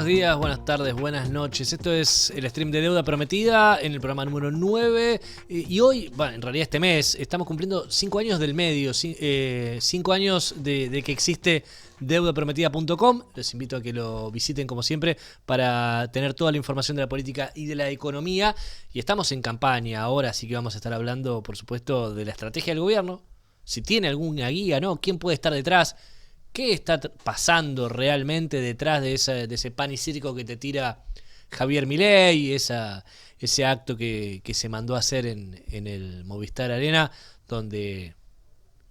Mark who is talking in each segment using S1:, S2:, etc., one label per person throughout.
S1: Buenos días, buenas tardes, buenas noches. Esto es el stream de Deuda Prometida en el programa número 9. Y hoy, bueno, en realidad este mes, estamos cumpliendo 5 años del medio, 5 años de que existe deudaprometida.com. Les invito a que lo visiten como siempre para tener toda la información de la política y de la economía. Y estamos en campaña ahora, así que vamos a estar hablando, por supuesto, de la estrategia del gobierno. Si tiene alguna guía, ¿no? ¿Quién puede estar detrás? ¿Qué está pasando realmente detrás de ese pan y circo que te tira Javier Milei, ese acto que se mandó a hacer en el Movistar Arena, donde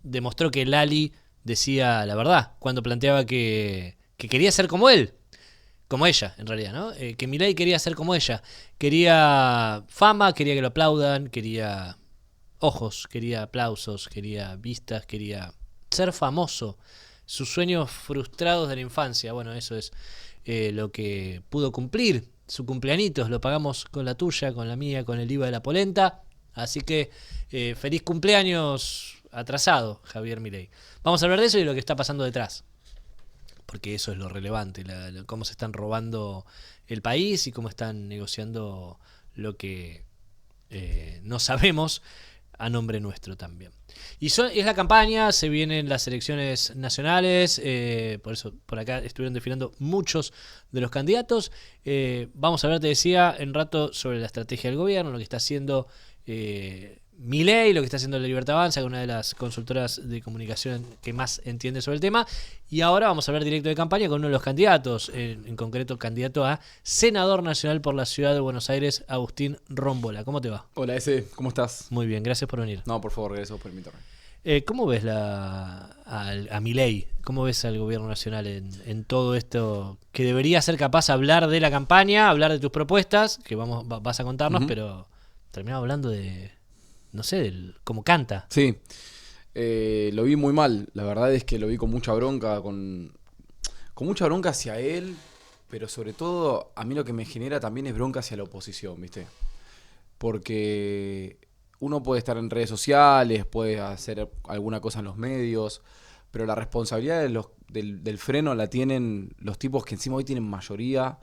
S1: demostró que Lali decía la verdad, cuando planteaba que quería ser como él, como ella en realidad, ¿no? Que Milei quería ser como ella, quería fama, quería que lo aplaudan, quería ojos, quería aplausos, quería vistas, quería ser famoso. Sus sueños frustrados de la infancia, bueno, eso es lo que pudo cumplir. Su cumpleañitos lo pagamos con la tuya, con la mía, con el IVA de la polenta. Así que feliz cumpleaños atrasado, Javier Milei. Vamos a hablar de eso y de lo que está pasando detrás, porque eso es lo relevante, cómo se están robando el país y cómo están negociando lo que no sabemos a nombre nuestro también. Y es la campaña, se vienen las elecciones nacionales, por eso por acá estuvieron desfilando muchos de los candidatos. Vamos a hablar, te decía, en rato sobre la estrategia del gobierno, lo que está haciendo Milei, lo que está haciendo La Libertad Avanza, que es una de las consultoras de comunicación que más entiende sobre el tema. Y ahora vamos a hablar directo de campaña con uno de los candidatos, en concreto candidato a senador nacional por la ciudad de Buenos Aires, Agustín Rombola. ¿Cómo te va?
S2: Hola, ese, ¿cómo estás?
S1: Muy bien, gracias por venir.
S2: No, por favor, gracias por invitarme.
S1: ¿Cómo ves a Milei? ¿Cómo ves al gobierno nacional en todo esto que debería ser capaz de hablar de la campaña, hablar de tus propuestas, que vas a contarnos, pero terminamos hablando de, no sé, cómo canta?
S2: Sí, lo vi muy mal. La verdad es que lo vi con mucha bronca, con mucha bronca hacia él, pero sobre todo a mí lo que me genera también es bronca hacia la oposición, ¿viste? Porque uno puede estar en redes sociales, puede hacer alguna cosa en los medios, pero la responsabilidad del freno la tienen los tipos que encima hoy tienen mayoría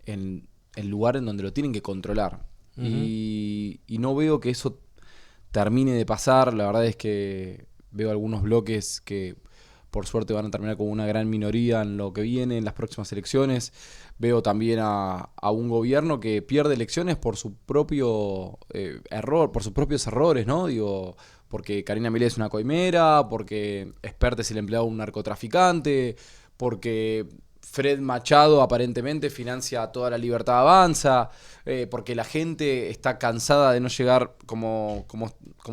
S2: en el lugar en donde lo tienen que controlar. Uh-huh. Y no veo que eso termine de pasar. La verdad es que veo algunos bloques que por suerte van a terminar con una gran minoría en lo que viene, en las próximas elecciones. Veo también a un gobierno que pierde elecciones por su propio error, por sus propios errores, ¿no? Digo, porque Karina Milei es una coimera, porque Espert es el empleado de un narcotraficante, porque Fred Machado aparentemente financia toda La Libertad Avanza, porque la gente está cansada de no llegar, como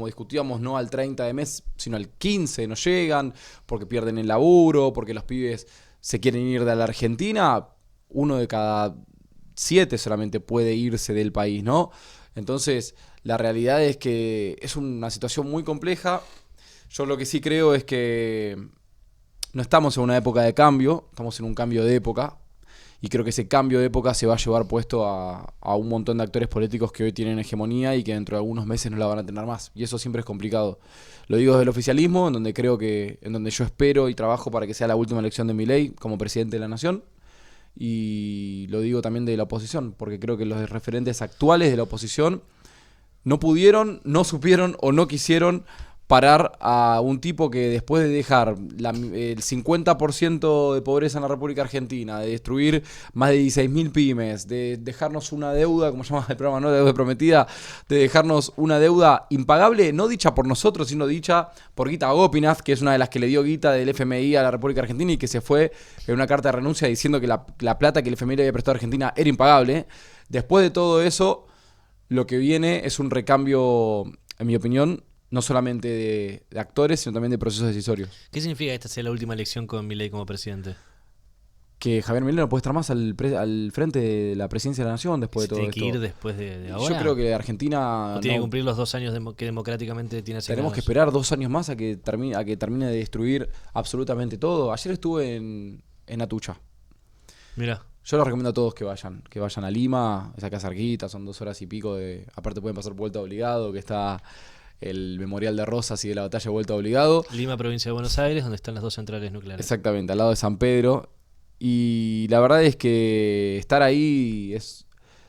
S2: discutíamos, no al 30 de mes, sino al 15 no llegan, porque pierden el laburo, porque los pibes se quieren ir de la Argentina. 1 de cada 7 solamente puede irse del país, ¿no? Entonces, la realidad es que es una situación muy compleja. Yo lo que sí creo es que no estamos en una época de cambio, estamos en un cambio de época, y creo que ese cambio de época se va a llevar puesto a un montón de actores políticos que hoy tienen hegemonía y que dentro de algunos meses no la van a tener más, y eso siempre es complicado. Lo digo desde el oficialismo, en donde yo espero y trabajo para que sea la última elección de Milei como presidente de la nación, y lo digo también de la oposición, porque creo que los referentes actuales de la oposición no pudieron, no supieron o no quisieron parar a un tipo que después de dejar el 50% de pobreza en la República Argentina, de destruir más de 16.000 pymes, de dejarnos una deuda, como se llama el programa, ¿no? Deuda prometida, de dejarnos una deuda impagable, no dicha por nosotros, sino dicha por Guita Gopinath, que es una de las que le dio guita del FMI a la República Argentina y que se fue en una carta de renuncia diciendo que la plata que el FMI le había prestado a Argentina era impagable. Después de todo eso, lo que viene es un recambio, en mi opinión, no solamente de actores, sino también de procesos decisorios.
S1: ¿Qué significa que esta sea la última elección con Milei como presidente?
S2: Que Javier Milei no puede estar más al frente de la presidencia de la nación después de todo esto.
S1: ¿Tiene que ir después de ahora?
S2: Yo creo que Argentina
S1: ¿O tiene que cumplir los 2 años que democráticamente tiene asignados?
S2: Tenemos que esperar 2 años más a que termine de destruir absolutamente todo. Ayer estuve en Atucha.
S1: Mirá.
S2: Yo les recomiendo a todos que vayan a Lima, es acá cerquita, son 2 horas y pico aparte pueden pasar vuelta obligado, que está el Memorial de Rosas y de la Batalla de Vuelta Obligado.
S1: Lima, provincia de Buenos Aires, donde están las 2 centrales nucleares.
S2: Exactamente, al lado de San Pedro. Y la verdad es que estar ahí es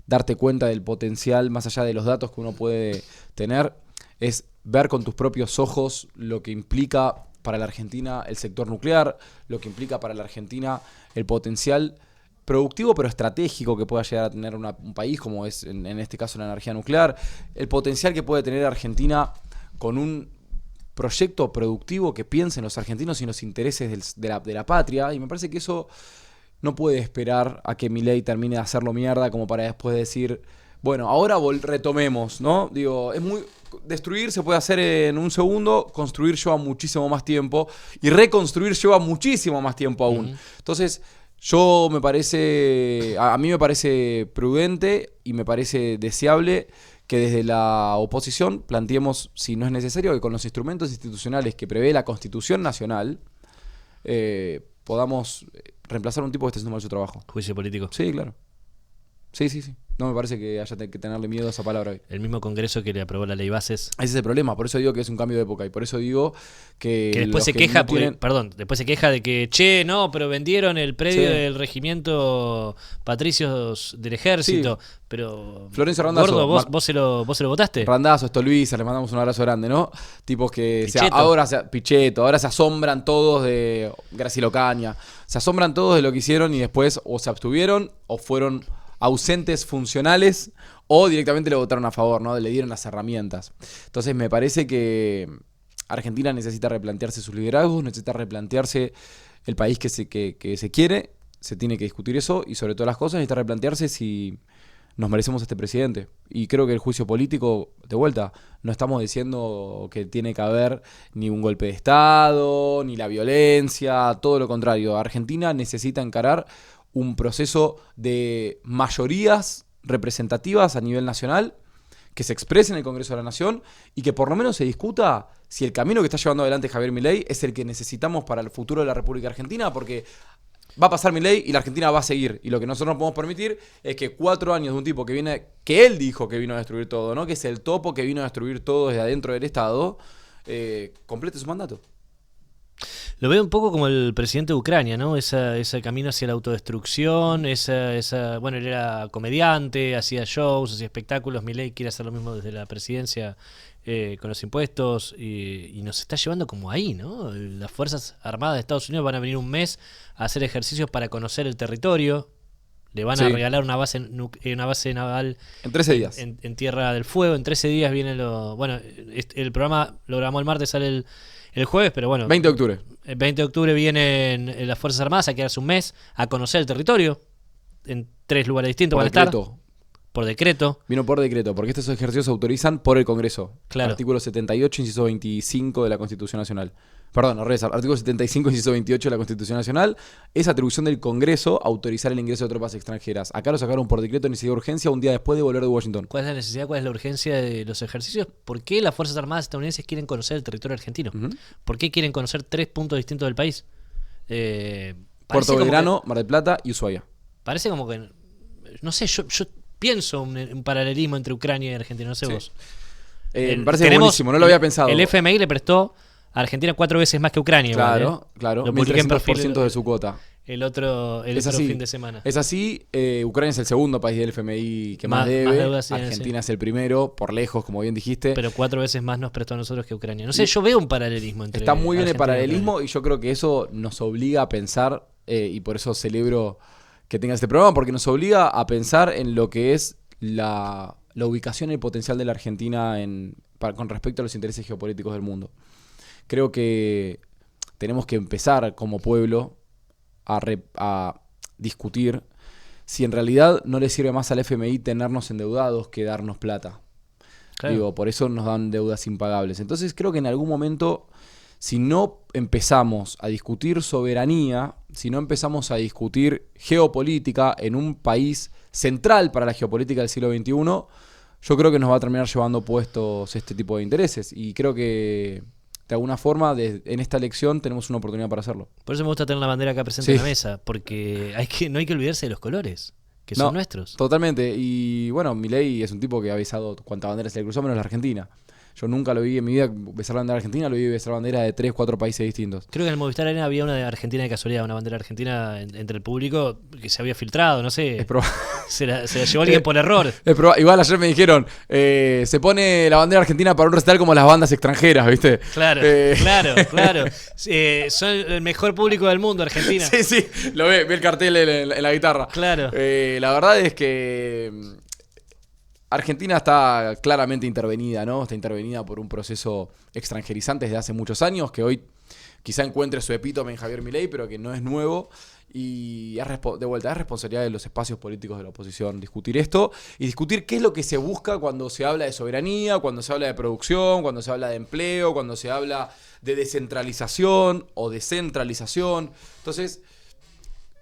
S2: darte cuenta del potencial, más allá de los datos que uno puede tener, es ver con tus propios ojos lo que implica para la Argentina el sector nuclear, lo que implica para la Argentina el potencial productivo pero estratégico que pueda llegar a tener un país como es en este caso la energía nuclear, el potencial que puede tener Argentina con un proyecto productivo que piense en los argentinos y en los intereses de la patria, y me parece que eso no puede esperar a que Milei termine de hacerlo mierda como para después decir, bueno, ahora retomemos, ¿no? Digo, destruir se puede hacer en un segundo, construir lleva muchísimo más tiempo y reconstruir lleva muchísimo más tiempo aún. Entonces, a mí me parece prudente y me parece deseable que desde la oposición planteemos, si no es necesario, que con los instrumentos institucionales que prevé la Constitución Nacional podamos reemplazar a un tipo que esté haciendo mal su trabajo.
S1: Juicio político.
S2: Sí, claro. Sí. No me parece que haya que tenerle miedo a esa palabra hoy.
S1: El mismo Congreso que le aprobó la ley Bases.
S2: Ese es el problema, por eso digo que es un cambio de época y por eso digo que
S1: después se queja, después se queja de que, pero vendieron el predio del regimiento Patricios del Ejército, sí. Pero
S2: Florencio Randazzo,
S1: gordo, vos se lo votaste.
S2: Randazzo, Estolviza, les mandamos un abrazo grande, ¿no? Tipos que Pichetto, ahora se asombran todos de Graciela Ocaña, se asombran todos de lo que hicieron y después o se abstuvieron o fueron ausentes funcionales o directamente le votaron a favor, ¿no? Le dieron las herramientas. Entonces me parece que Argentina necesita replantearse sus liderazgos, necesita replantearse el país que se quiere, se tiene que discutir eso y sobre todas las cosas necesita replantearse si nos merecemos a este presidente. Y creo que el juicio político, de vuelta, no estamos diciendo que tiene que haber ni un golpe de Estado, ni la violencia, todo lo contrario. Argentina necesita encarar un proceso de mayorías representativas a nivel nacional que se exprese en el Congreso de la Nación y que por lo menos se discuta si el camino que está llevando adelante Javier Milei es el que necesitamos para el futuro de la República Argentina, porque va a pasar Milei y la Argentina va a seguir. Y lo que nosotros no podemos permitir es que 4 años de un tipo que él dijo que vino a destruir todo, ¿no? Que es el topo que vino a destruir todo desde adentro del Estado, complete su mandato.
S1: Lo veo un poco como el presidente de Ucrania, ¿no? Ese camino hacia la autodestrucción, bueno, él era comediante, hacía shows, hacía espectáculos. Milei quiere hacer lo mismo desde la presidencia con los impuestos y nos está llevando como ahí, ¿no? Las Fuerzas Armadas de Estados Unidos van a venir un mes a hacer ejercicios para conocer el territorio. Le van a regalar una base naval
S2: en 13 días.
S1: En Tierra del Fuego. En 13 días viene Bueno, el programa lo grabamos el martes, sale el jueves, pero bueno.
S2: 20 de octubre.
S1: El 20 de octubre vienen las Fuerzas Armadas a quedarse un mes a conocer el territorio. En 3 lugares distintos van a estar. Por decreto.
S2: Vino por decreto, porque estos ejercicios se autorizan por el Congreso.
S1: Claro.
S2: Artículo 78, inciso 25 de la Constitución Nacional. Perdón, artículo 75, inciso 28 de la Constitución Nacional. Es atribución del Congreso autorizar el ingreso de tropas extranjeras. Acá lo sacaron por decreto de necesidad de urgencia un día después de volver de Washington.
S1: ¿Cuál es la necesidad? ¿Cuál es la urgencia de los ejercicios? ¿Por qué las Fuerzas Armadas estadounidenses quieren conocer el territorio argentino? ¿Por qué quieren conocer 3 puntos distintos del país?
S2: Puerto Belgrano, Mar del Plata y Ushuaia.
S1: Parece como que... No sé, yo pienso un paralelismo entre Ucrania y Argentina, no sé vos.
S2: Me parece buenísimo, no lo había pensado.
S1: El FMI le prestó a Argentina 4 veces más que Ucrania.
S2: Claro,
S1: claro.
S2: Lo 1.300% de su cuota.
S1: El otro fin de semana.
S2: Es así, Ucrania es el segundo país del FMI que más debe. Más Argentina es el primero, por lejos, como bien dijiste.
S1: Pero 4 veces más nos prestó a nosotros que Ucrania. No sé, yo veo un paralelismo entre
S2: Está muy bien el paralelismo y yo creo que eso nos obliga a pensar, y por eso celebro que tenga este programa, porque nos obliga a pensar en lo que es la ubicación y el potencial de la Argentina con respecto a los intereses geopolíticos del mundo. Creo que tenemos que empezar como pueblo a discutir si en realidad no le sirve más al FMI tenernos endeudados que darnos plata. Claro. Digo, por eso nos dan deudas impagables. Entonces creo que en algún momento, si no empezamos a discutir soberanía, si no empezamos a discutir geopolítica en un país central para la geopolítica del siglo XXI, yo creo que nos va a terminar llevando puestos este tipo de intereses. Y creo que de alguna forma en esta elección tenemos una oportunidad para hacerlo.
S1: Por eso me gusta tener la bandera acá presente en la mesa, porque no hay que olvidarse de los colores, que son nuestros.
S2: Totalmente. Y bueno, Milei es un tipo que ha avisado cuántas banderas se le cruzó, menos la Argentina. Yo nunca lo vi en mi vida besar la bandera argentina, lo vi besar bandera de 3, 4 países distintos.
S1: Creo que en el Movistar Arena había una de Argentina de casualidad, una bandera argentina entre el público que se había filtrado, no sé. Se la llevó alguien por error.
S2: Igual ayer me dijeron, se pone la bandera argentina para un recital como las bandas extranjeras, ¿viste?
S1: Claro, claro. Son el mejor público del mundo, Argentina.
S2: Sí, lo ve el cartel en la guitarra.
S1: Claro.
S2: La verdad es que Argentina está claramente intervenida, ¿no? Está intervenida por un proceso extranjerizante desde hace muchos años, que hoy quizá encuentre su epítome en Javier Milei, pero que no es nuevo. Y de vuelta, es responsabilidad de los espacios políticos de la oposición discutir esto y discutir qué es lo que se busca cuando se habla de soberanía, cuando se habla de producción, cuando se habla de empleo, cuando se habla de descentralización o descentralización. Entonces,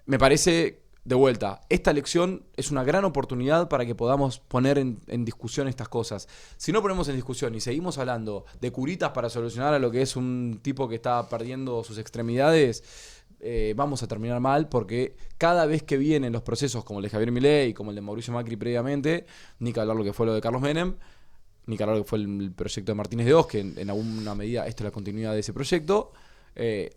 S2: me parece, de vuelta, esta elección es una gran oportunidad para que podamos poner en discusión estas cosas. Si no ponemos en discusión y seguimos hablando de curitas para solucionar a lo que es un tipo que está perdiendo sus extremidades, vamos a terminar mal, porque cada vez que vienen los procesos como el de Javier Milei, como el de Mauricio Macri previamente, ni que hablar lo que fue lo de Carlos Menem, ni que hablar lo que fue el proyecto de Martínez de Oz, que en alguna medida esto es la continuidad de ese proyecto,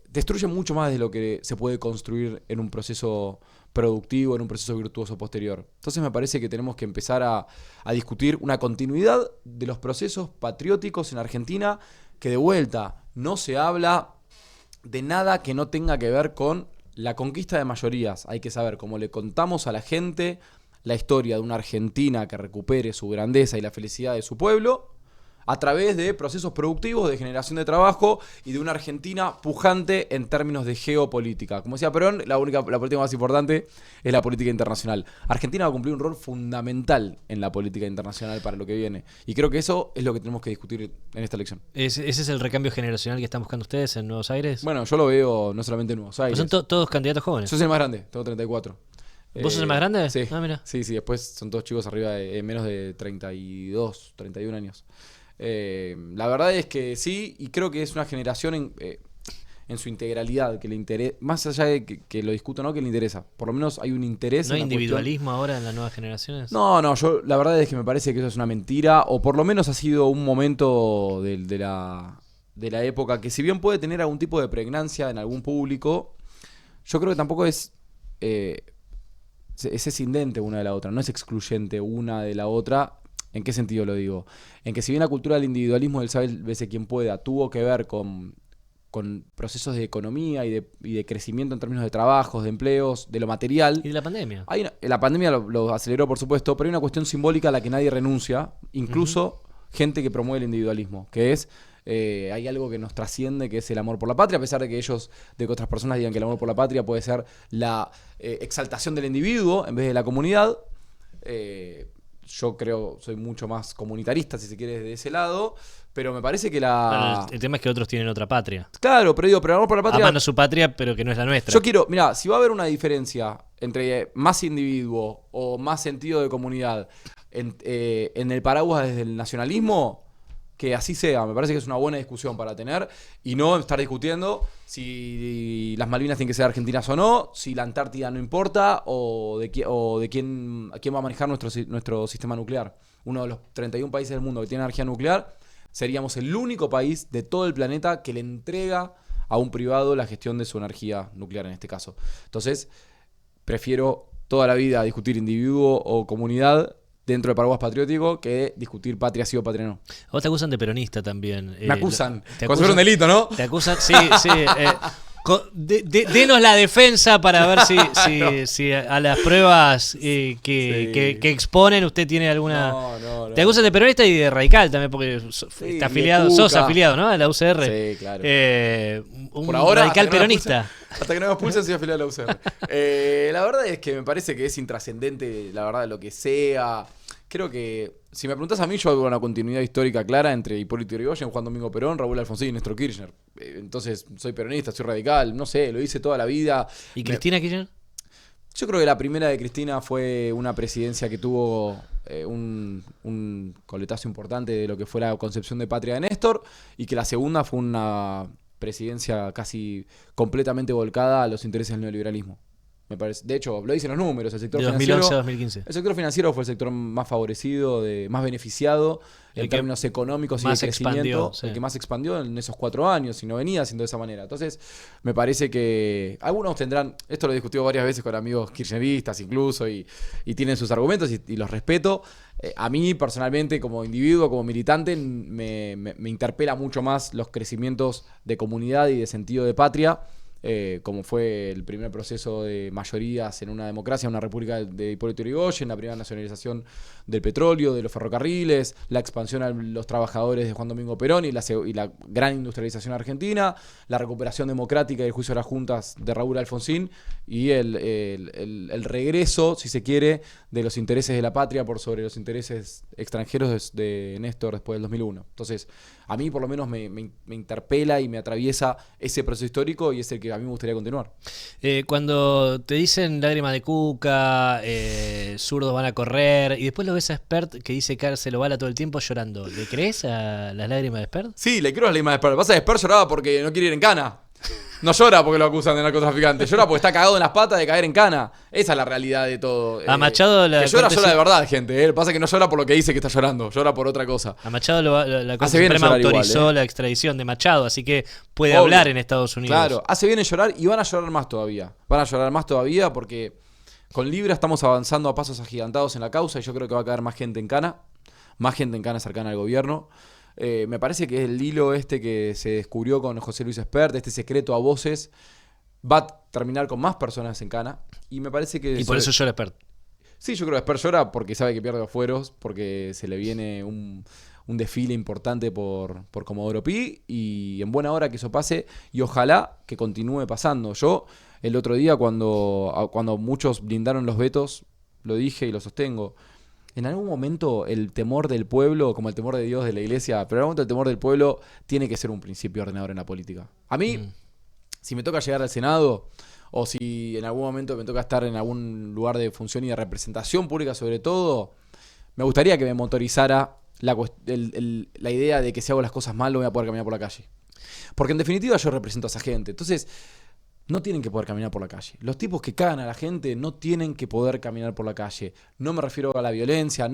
S2: destruye mucho más de lo que se puede construir en un proceso productivo, en un proceso virtuoso posterior. Entonces me parece que tenemos que empezar a discutir una continuidad de los procesos patrióticos en Argentina, que de vuelta no se habla de nada que no tenga que ver con la conquista de mayorías. Hay que saber cómo le contamos a la gente la historia de una Argentina que recupere su grandeza y la felicidad de su pueblo a través de procesos productivos, de generación de trabajo y de una Argentina pujante en términos de geopolítica. Como decía Perón, la política más importante es la política internacional. Argentina va a cumplir un rol fundamental en la política internacional para lo que viene. Y creo que eso es lo que tenemos que discutir en esta elección.
S1: ¿Ese es el recambio generacional que están buscando ustedes en Nuevos Aires?
S2: Bueno, yo lo veo no solamente en Nuevos Aires.
S1: Pues son todos candidatos jóvenes.
S2: Yo soy el más grande, tengo 34.
S1: ¿Vos sos el más grande?
S2: Sí.
S1: Mira.
S2: Sí, después son todos chicos arriba de menos de 32, 31 años. La verdad es que sí, y creo que es una generación en su integralidad que le interesa, más allá de que lo discuto, ¿no? Que le interesa. Por lo menos hay un interés.
S1: ¿No hay individualismo ahora en las nuevas generaciones?
S2: No, yo la verdad es que me parece que eso es una mentira, o por lo menos ha sido un momento de la época que, si bien puede tener algún tipo de pregnancia en algún público, yo creo que tampoco es escindente una de la otra, no es excluyente una de la otra. ¿En qué sentido lo digo? En que si bien la cultura del individualismo del sálvese quien pueda tuvo que ver con procesos de economía y de crecimiento en términos de trabajos, de empleos, de lo material.
S1: Y de la pandemia.
S2: La pandemia lo aceleró, por supuesto, pero hay una cuestión simbólica a la que nadie renuncia, incluso gente que promueve el individualismo, que es, hay algo que nos trasciende, que es el amor por la patria, a pesar de que otras personas digan que el amor por la patria puede ser la exaltación del individuo en vez de la comunidad. Yo soy mucho más comunitarista, si se quiere, desde ese lado, pero me parece que
S1: Bueno, el tema es que otros tienen otra patria.
S2: Claro, pero el amor por la patria...
S1: Aman su patria, pero que no es la nuestra.
S2: Mirá, si va a haber una diferencia entre más individuo o más sentido de comunidad en el paraguas desde el nacionalismo, que así sea. Me parece que es una buena discusión para tener y no estar discutiendo si las Malvinas tienen que ser argentinas o no, si la Antártida no importa o de quién va a manejar nuestro sistema nuclear. Uno de los 31 países del mundo que tiene energía nuclear, seríamos el único país de todo el planeta que le entrega a un privado la gestión de su energía nuclear en este caso. Entonces, prefiero toda la vida discutir individuo o comunidad dentro del paraguas patriótico que discutir patria sí o patria no.
S1: A vos te acusan de peronista también.
S2: Me acusan. Como si fuera un delito, ¿no?
S1: Te acusan, sí. Denos la defensa para ver si a las pruebas que exponen usted tiene alguna...
S2: No.
S1: Te acusan de peronista y de radical también, porque está afiliado, sos afiliado, ¿no? A la UCR.
S2: Sí, claro.
S1: Por ahora, radical peronista.
S2: Hasta que no me expulsen, soy afiliado a la UCR. La verdad es que me parece que es intrascendente, la verdad, lo que sea. Creo que, si me preguntás a mí, yo hago una continuidad histórica clara entre Hipólito Yrigoyen, Juan Domingo Perón, Raúl Alfonsín y Néstor Kirchner. Entonces, soy peronista, soy radical, no sé, lo hice toda la vida.
S1: ¿Y Cristina Kirchner?
S2: Yo creo que la primera de Cristina fue una presidencia que tuvo un coletazo importante de lo que fue la concepción de patria de Néstor, y que la segunda fue una presidencia casi completamente volcada a los intereses del neoliberalismo. me parece. De hecho, lo dicen los números, el sector
S1: De
S2: financiero.
S1: 2011 a 2015.
S2: El sector financiero fue el sector más favorecido, más beneficiado en términos económicos y de crecimiento. El que más expandió en esos 4 años y no venía haciendo de esa manera. Entonces, me parece que algunos tendrán, esto lo he discutido varias veces con amigos kirchneristas incluso, y tienen sus argumentos y los respeto. A mí, personalmente, como individuo, como militante, me interpela mucho más los crecimientos de comunidad y de sentido de patria. Como fue el primer proceso de mayorías en una democracia, en una república de Hipólito Yrigoyen, la primera nacionalización del petróleo, de los ferrocarriles, la expansión a los trabajadores de Juan Domingo Perón y la gran industrialización argentina, la recuperación democrática y el juicio de las juntas de Raúl Alfonsín y el regreso, si se quiere, de los intereses de la patria por sobre los intereses extranjeros de Néstor después del 2001. Entonces, a mí por lo menos me interpela y me atraviesa ese proceso histórico y es el que a mí me gustaría continuar.
S1: Cuando te dicen lágrima de cuca, zurdos van a correr, y después lo ves a Espert que dice cárcel o bala todo el tiempo llorando, ¿le crees a las lágrimas de Espert?
S2: Sí, le creo a las lágrimas de Espert. Pasa que Espert lloraba porque no quiere ir en cana. No llora porque lo acusan de narcotraficante, llora porque está cagado en las patas de caer en cana. Esa es la realidad de todo.
S1: A Machado
S2: que llora de verdad, gente. Lo que pasa es que no llora por lo que dice que está llorando, llora por otra cosa.
S1: A Machado la Corte Suprema autorizó igual, la extradición de Machado, así que puede hablar en Estados Unidos.
S2: Claro, hace bien en llorar y van a llorar más todavía. Van a llorar más todavía porque con Libra estamos avanzando a pasos agigantados en la causa y yo creo que va a caer más gente en cana cercana al gobierno. Me parece que el hilo que se descubrió con José Luis Espert, este secreto a voces, va a terminar con más personas en cana. Y me parece que...
S1: Y por eso llora Espert.
S2: Sí, yo creo que Espert llora porque sabe que pierde los fueros, porque se le viene un desfile importante por Comodoro Pi, y en buena hora que eso pase, y ojalá que continúe pasando. Yo, el otro día, cuando muchos blindaron los vetos, lo dije y lo sostengo. En algún momento el temor del pueblo, como el temor de Dios de la iglesia, pero en algún momento el temor del pueblo tiene que ser un principio ordenador en la política. A mí, si me toca llegar al Senado, o si en algún momento me toca estar en algún lugar de función y de representación pública sobre todo, me gustaría que me motorizara la idea de que si hago las cosas mal no voy a poder caminar por la calle. Porque en definitiva yo represento a esa gente. Entonces, no tienen que poder caminar por la calle. Los tipos que cagan a la gente no tienen que poder caminar por la calle. No me refiero a la violencia,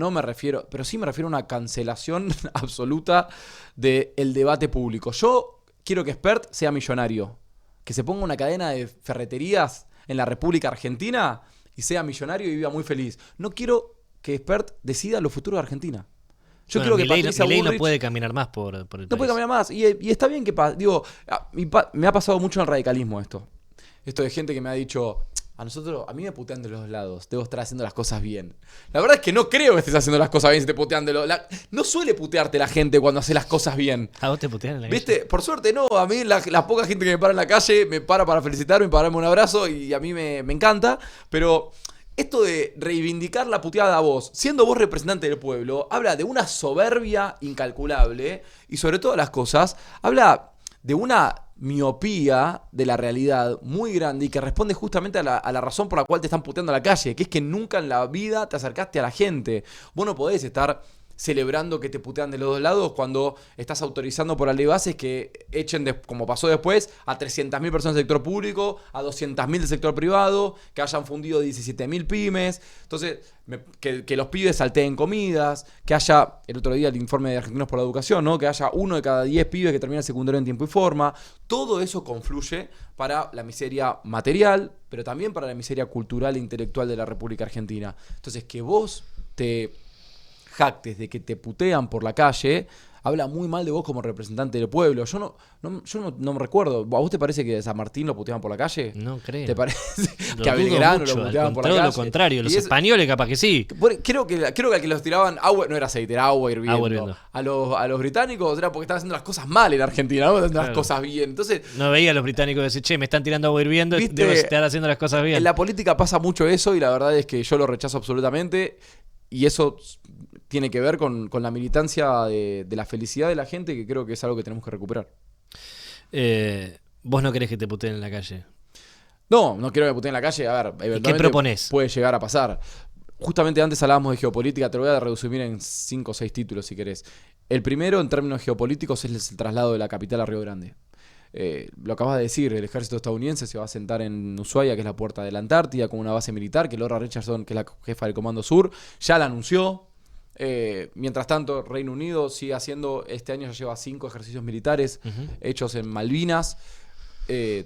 S2: pero sí me refiero a una cancelación absoluta del debate público. Yo quiero que Espert sea millonario, que se ponga una cadena de ferreterías en la República Argentina y sea millonario y viva muy feliz. No quiero que Espert decida lo futuro de Argentina. Yo creo que Patricia
S1: Bullrich
S2: no
S1: puede caminar más por el país.
S2: No puede caminar más. Y está bien que... me ha pasado mucho en el radicalismo esto. Esto de gente que me ha dicho, a mí me putean de los dos lados, debo estar haciendo las cosas bien. La verdad es que no creo que estés haciendo las cosas bien si te putean de los lados. No suele putearte la gente cuando hace las cosas bien.
S1: ¿A vos te putean en la calle?
S2: ¿Viste? Por suerte no, a mí la poca gente que me para en la calle me para felicitarme, para darme un abrazo y a mí me encanta, pero... Esto de reivindicar la puteada a vos, siendo vos representante del pueblo, habla de una soberbia incalculable y sobre todas las cosas, habla de una miopía de la realidad muy grande y que responde justamente a la razón por la cual te están puteando a la calle, que es que nunca en la vida te acercaste a la gente. Vos no podés estar celebrando que te putean de los dos lados cuando estás autorizando por la ley bases que echen, como pasó después, a 300.000 personas del sector público, a 200.000 del sector privado, que hayan fundido 17.000 pymes. Entonces, que los pibes salteen comidas, que haya, el otro día el informe de Argentinos por la Educación, ¿no? Que haya 1 de cada 10 pibes que termina el secundario en tiempo y forma. Todo eso confluye para la miseria material, pero también para la miseria cultural e intelectual de la República Argentina. Entonces, que vos te jactes de que te putean por la calle, habla muy mal de vos como representante del pueblo. Yo no me recuerdo. ¿A vos te parece que a San Martín lo puteaban por la calle?
S1: No creo.
S2: ¿Te parece que a Belgrano lo puteaban por la calle?
S1: Todo lo contrario, los españoles capaz que sí.
S2: Creo que al que los tiraban agua, no era aceite, era agua hirviendo. A los británicos era porque estaban haciendo las cosas mal en Argentina, no haciendo las cosas bien. Entonces,
S1: no veía a los británicos decir, che, me están tirando agua hirviendo, debo estar haciendo las cosas bien.
S2: En la política pasa mucho eso y la verdad es que yo lo rechazo absolutamente. Y eso tiene que ver con la militancia de la felicidad de la gente, que creo que es algo que tenemos que recuperar.
S1: ¿Vos no querés que te puteen en la calle?
S2: No quiero que me puteen en la calle. A ver, eventualmente
S1: ¿qué proponés?
S2: Puede llegar a pasar. Justamente antes hablábamos de geopolítica, te lo voy a resumir en 5 o 6 títulos si querés. El primero, en términos geopolíticos, es el traslado de la capital a Río Grande. Lo acabas de decir, el ejército estadounidense se va a sentar en Ushuaia, que es la puerta de la Antártida, con una base militar, que Laura Richardson, que es la jefa del Comando Sur, ya la anunció. Mientras tanto, Reino Unido sigue haciendo, este año ya lleva 5 ejercicios militares hechos en Malvinas.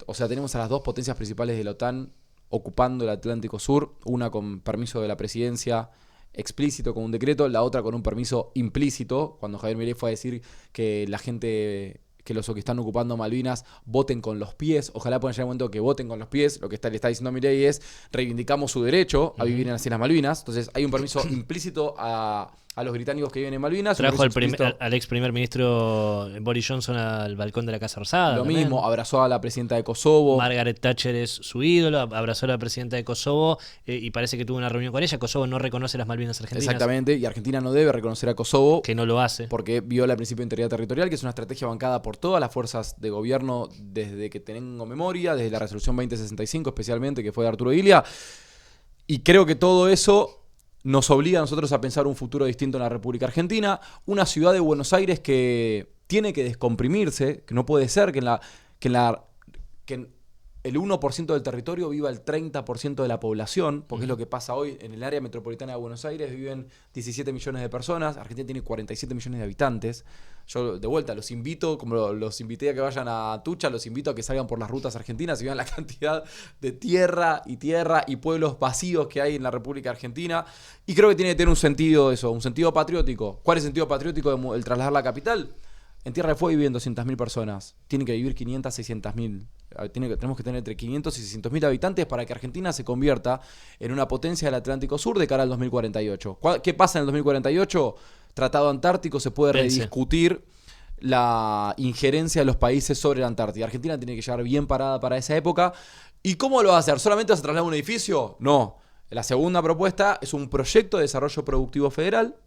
S2: O sea, tenemos a las 2 potencias principales de la OTAN ocupando el Atlántico Sur, una con permiso de la presidencia explícito con un decreto, la otra con un permiso implícito, cuando Javier Milei fue a decir que la gente, que los que están ocupando Malvinas voten con los pies. Ojalá puedan llegar un momento que voten con los pies. Lo que le está diciendo Milei es reivindicamos su derecho a vivir en las Islas Malvinas. Entonces hay un permiso implícito a los británicos que viven en Malvinas.
S1: Trajo al ex primer ministro Boris Johnson al balcón de la Casa Rosada.
S2: Lo mismo, abrazó a la presidenta de Kosovo.
S1: Margaret Thatcher es su ídolo, abrazó a la presidenta de Kosovo y parece que tuvo una reunión con ella. Kosovo no reconoce las Malvinas argentinas.
S2: Exactamente, y Argentina no debe reconocer a Kosovo.
S1: Que no lo hace.
S2: Porque viola el principio de integridad territorial, que es una estrategia bancada por todas las fuerzas de gobierno desde que tengo memoria, desde la resolución 2065 especialmente, que fue de Arturo Illia. Y creo que todo eso nos obliga a nosotros a pensar un futuro distinto en la República Argentina, una ciudad de Buenos Aires que tiene que descomprimirse, que no puede ser que en el 1% del territorio viva el 30% de la población, porque es lo que pasa hoy en el área metropolitana de Buenos Aires, viven 17 millones de personas, Argentina tiene 47 millones de habitantes. Yo de vuelta los invito, como los invité a que vayan a Tucha, los invito a que salgan por las rutas argentinas y vean la cantidad de tierra y pueblos vacíos que hay en la República Argentina. Y creo que tiene que tener un sentido eso, un sentido patriótico. ¿Cuál es el sentido patriótico del trasladar la capital? En Tierra del Fuego viven 200.000 personas. Tienen que vivir 500, 600.000. Tenemos que tener entre 500 y 600.000 habitantes para que Argentina se convierta en una potencia del Atlántico Sur de cara al 2048. ¿Qué pasa en el 2048? Tratado Antártico, se puede rediscutir la injerencia de los países sobre la Antártida. Argentina tiene que llegar bien parada para esa época. ¿Y cómo lo va a hacer? ¿Solamente se traslada un edificio? No. La segunda propuesta es un proyecto de desarrollo productivo federal.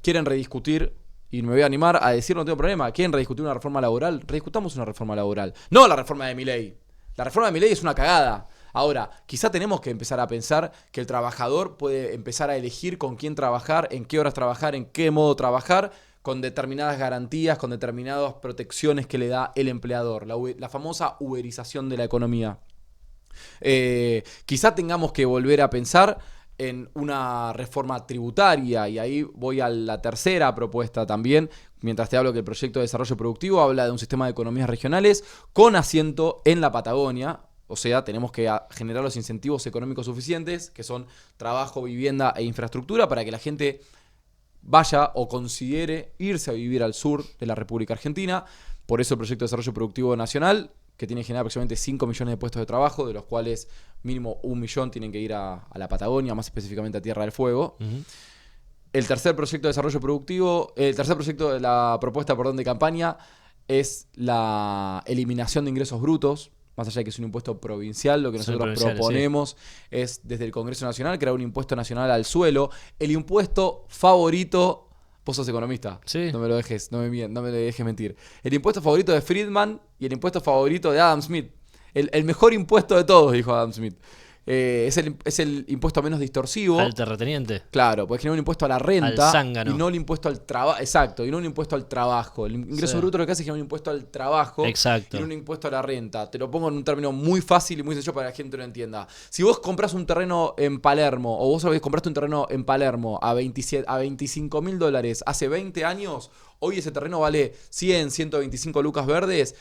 S2: Quieren rediscutir, y me voy a animar a decir, no tengo problema, ¿quieren rediscutir una reforma laboral? Rediscutamos una reforma laboral. No la reforma de Milei. La reforma de Milei es una cagada. Ahora, quizá tenemos que empezar a pensar que el trabajador puede empezar a elegir con quién trabajar, en qué horas trabajar, en qué modo trabajar, con determinadas garantías, con determinadas protecciones que le da el empleador. La famosa uberización de la economía. Quizá tengamos que volver a pensar en una reforma tributaria, y ahí voy a la tercera propuesta también, mientras te hablo que el proyecto de desarrollo productivo habla de un sistema de economías regionales con asiento en la Patagonia. O sea, tenemos que generar los incentivos económicos suficientes, que son trabajo, vivienda e infraestructura, para que la gente vaya o considere irse a vivir al sur de la República Argentina. Por eso el proyecto de desarrollo productivo nacional, que tiene que generar aproximadamente 5 millones de puestos de trabajo, de los cuales mínimo 1 millón tienen que ir a la Patagonia, más específicamente a Tierra del Fuego. El tercer proyecto de desarrollo productivo, el tercer proyecto de la propuesta, de campaña es la eliminación de ingresos brutos, más allá de que es un impuesto provincial. Lo que nosotros proponemos es, desde el Congreso Nacional, crear un impuesto nacional al suelo, el impuesto favorito. Vos sos economista,
S1: sí.
S2: No me lo dejes, no me dejes mentir. El impuesto favorito de Friedman y el impuesto favorito de Adam Smith. El mejor impuesto de todos, dijo Adam Smith. Es el impuesto menos distorsivo.
S1: Al terrateniente.
S2: Claro, puedes generar un impuesto a la renta.
S1: Al zángano.
S2: Y no el impuesto al trabajo. Exacto, y no un impuesto al trabajo. El ingreso bruto lo que hace es generar un impuesto al trabajo.
S1: Exacto.
S2: Y no un impuesto a la renta. Te lo pongo en un término muy fácil y muy sencillo para que la gente lo entienda. Si vos compras un terreno en Palermo, o vos compraste un terreno en Palermo a $25.000 hace 20 años, hoy ese terreno vale 100, 125 lucas verdes.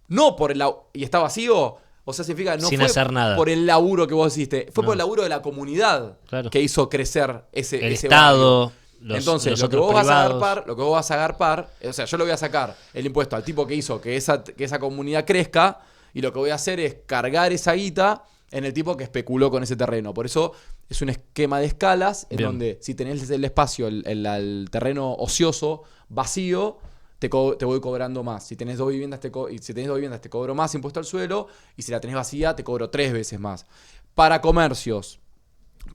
S2: No por y está vacío. O sea, significa no
S1: sin
S2: fue
S1: hacer nada
S2: por el laburo que vos hiciste, fue por el laburo de la comunidad, claro, que hizo crecer ese
S1: Estado,
S2: Entonces, lo que vos vas a agarpar, o sea, yo le voy a sacar el impuesto al tipo que hizo que esa comunidad crezca, y lo que voy a hacer es cargar esa guita en el tipo que especuló con ese terreno. Por eso es un esquema de escalas en donde si tenés el espacio, el terreno ocioso, vacío, te voy cobrando más. Si tenés 2 viviendas, te cobro más impuesto al suelo, y si la tenés vacía, te cobro 3 veces más. Para comercios,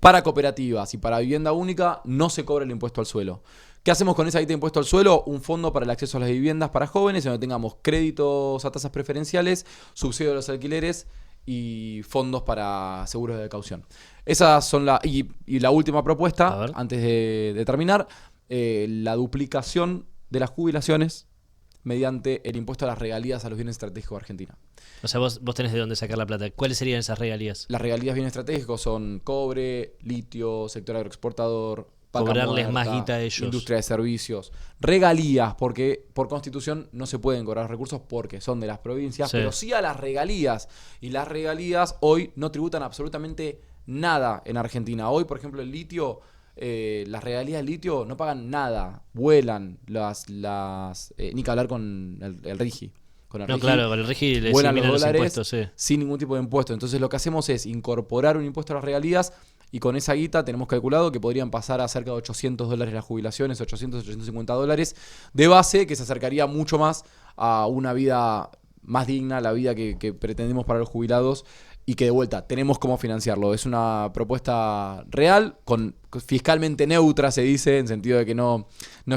S2: para cooperativas y para vivienda única, no se cobra el impuesto al suelo. ¿Qué hacemos con esa guita de impuesto al suelo? Un fondo para el acceso a las viviendas para jóvenes, donde tengamos créditos a tasas preferenciales, subsidio de los alquileres y fondos para seguros de caución. Esas son y la última propuesta, antes de terminar, la duplicación de las jubilaciones mediante el impuesto a las regalías a los bienes estratégicos de Argentina.
S1: O sea, vos tenés de dónde sacar la plata. ¿Cuáles serían esas regalías?
S2: Las regalías bienes estratégicos son cobre, litio, sector agroexportador, vaca
S1: Cobrarles
S2: muerta,
S1: más guita a ellos.
S2: industria de servicios. Regalías, porque por constitución no se pueden cobrar recursos porque son de las provincias, pero sí a las regalías. Y las regalías hoy no tributan absolutamente nada en Argentina. Hoy, por ejemplo, el litio, las regalías del litio no pagan nada, vuelan ni que hablar con el RIGI. Con el RIGI,
S1: claro, con el RIGI le
S2: vuelan
S1: eliminan
S2: los dólares
S1: impuestos, sí.
S2: sin ningún tipo de impuesto. Entonces lo que hacemos es incorporar un impuesto a las regalías y con esa guita tenemos calculado que podrían pasar a cerca de $800 las jubilaciones, 800, $850 de base, que se acercaría mucho más a una vida más digna, la vida que pretendemos para los jubilados. Y que de vuelta tenemos cómo financiarlo. Es una propuesta real, fiscalmente neutra se dice, en sentido de que no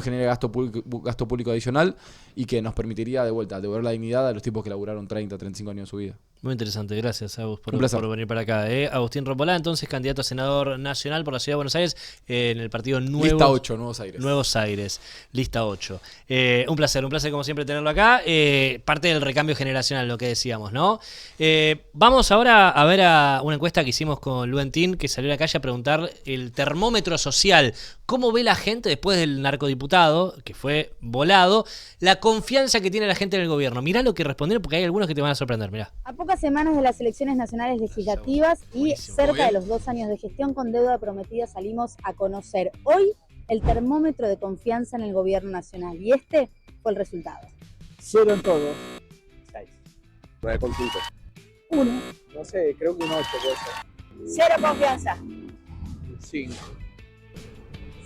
S2: genere gasto público adicional y que nos permitiría de vuelta devolver la dignidad a los tipos que laburaron 30, 35 años de su vida.
S1: Muy interesante, gracias Agus por venir para acá. Agustín Rompolá, entonces candidato a senador nacional por la Ciudad de Buenos Aires en el partido
S2: Lista 8, Nuevos Aires.
S1: Nuevos Aires, lista 8. Un placer como siempre tenerlo acá. Parte del recambio generacional, lo que decíamos, ¿no? Vamos ahora a ver a una encuesta que hicimos con Luentín, que salió a la calle a preguntar el termómetro social. ¿Cómo ve la gente después del narcodiputado, que fue volado, la confianza que tiene la gente en el gobierno? Mirá lo que respondieron, porque hay algunos que te van a sorprender, mirá.
S3: A pocas semanas de las elecciones nacionales legislativas y cerca de los 2 años de gestión con deuda prometida salimos a conocer hoy el termómetro de confianza en el gobierno nacional. Y este fue el resultado.
S4: 0 en todo.
S5: 6. 9,5.
S4: 1. No sé, creo que un 8 puede ser.
S3: 0 confianza.
S4: 5.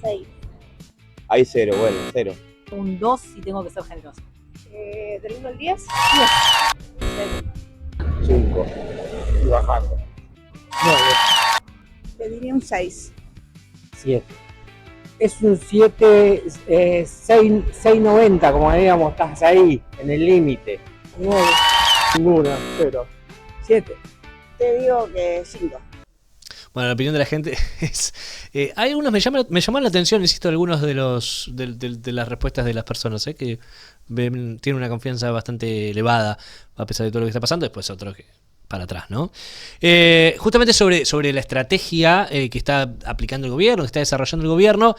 S3: 6.
S5: Hay 0, bueno, 0.
S3: Un 2 si tengo que ser generoso. ¿Del 1 al 10?
S5: 5.
S4: Y bajando. 9.
S3: Te diría un 6.
S4: 7. Es un 7, 6,90, como digamos, estás ahí, en el límite. 9. Ninguna, 0. 7.
S3: Te digo que 5.
S1: Bueno, la opinión de la gente es... hay algunos, me llaman la atención, insisto, algunos de las respuestas de las personas, que tienen una confianza bastante elevada a pesar de todo lo que está pasando, después otros que para atrás, ¿no? Justamente sobre la estrategia que está aplicando el gobierno, que está desarrollando el gobierno.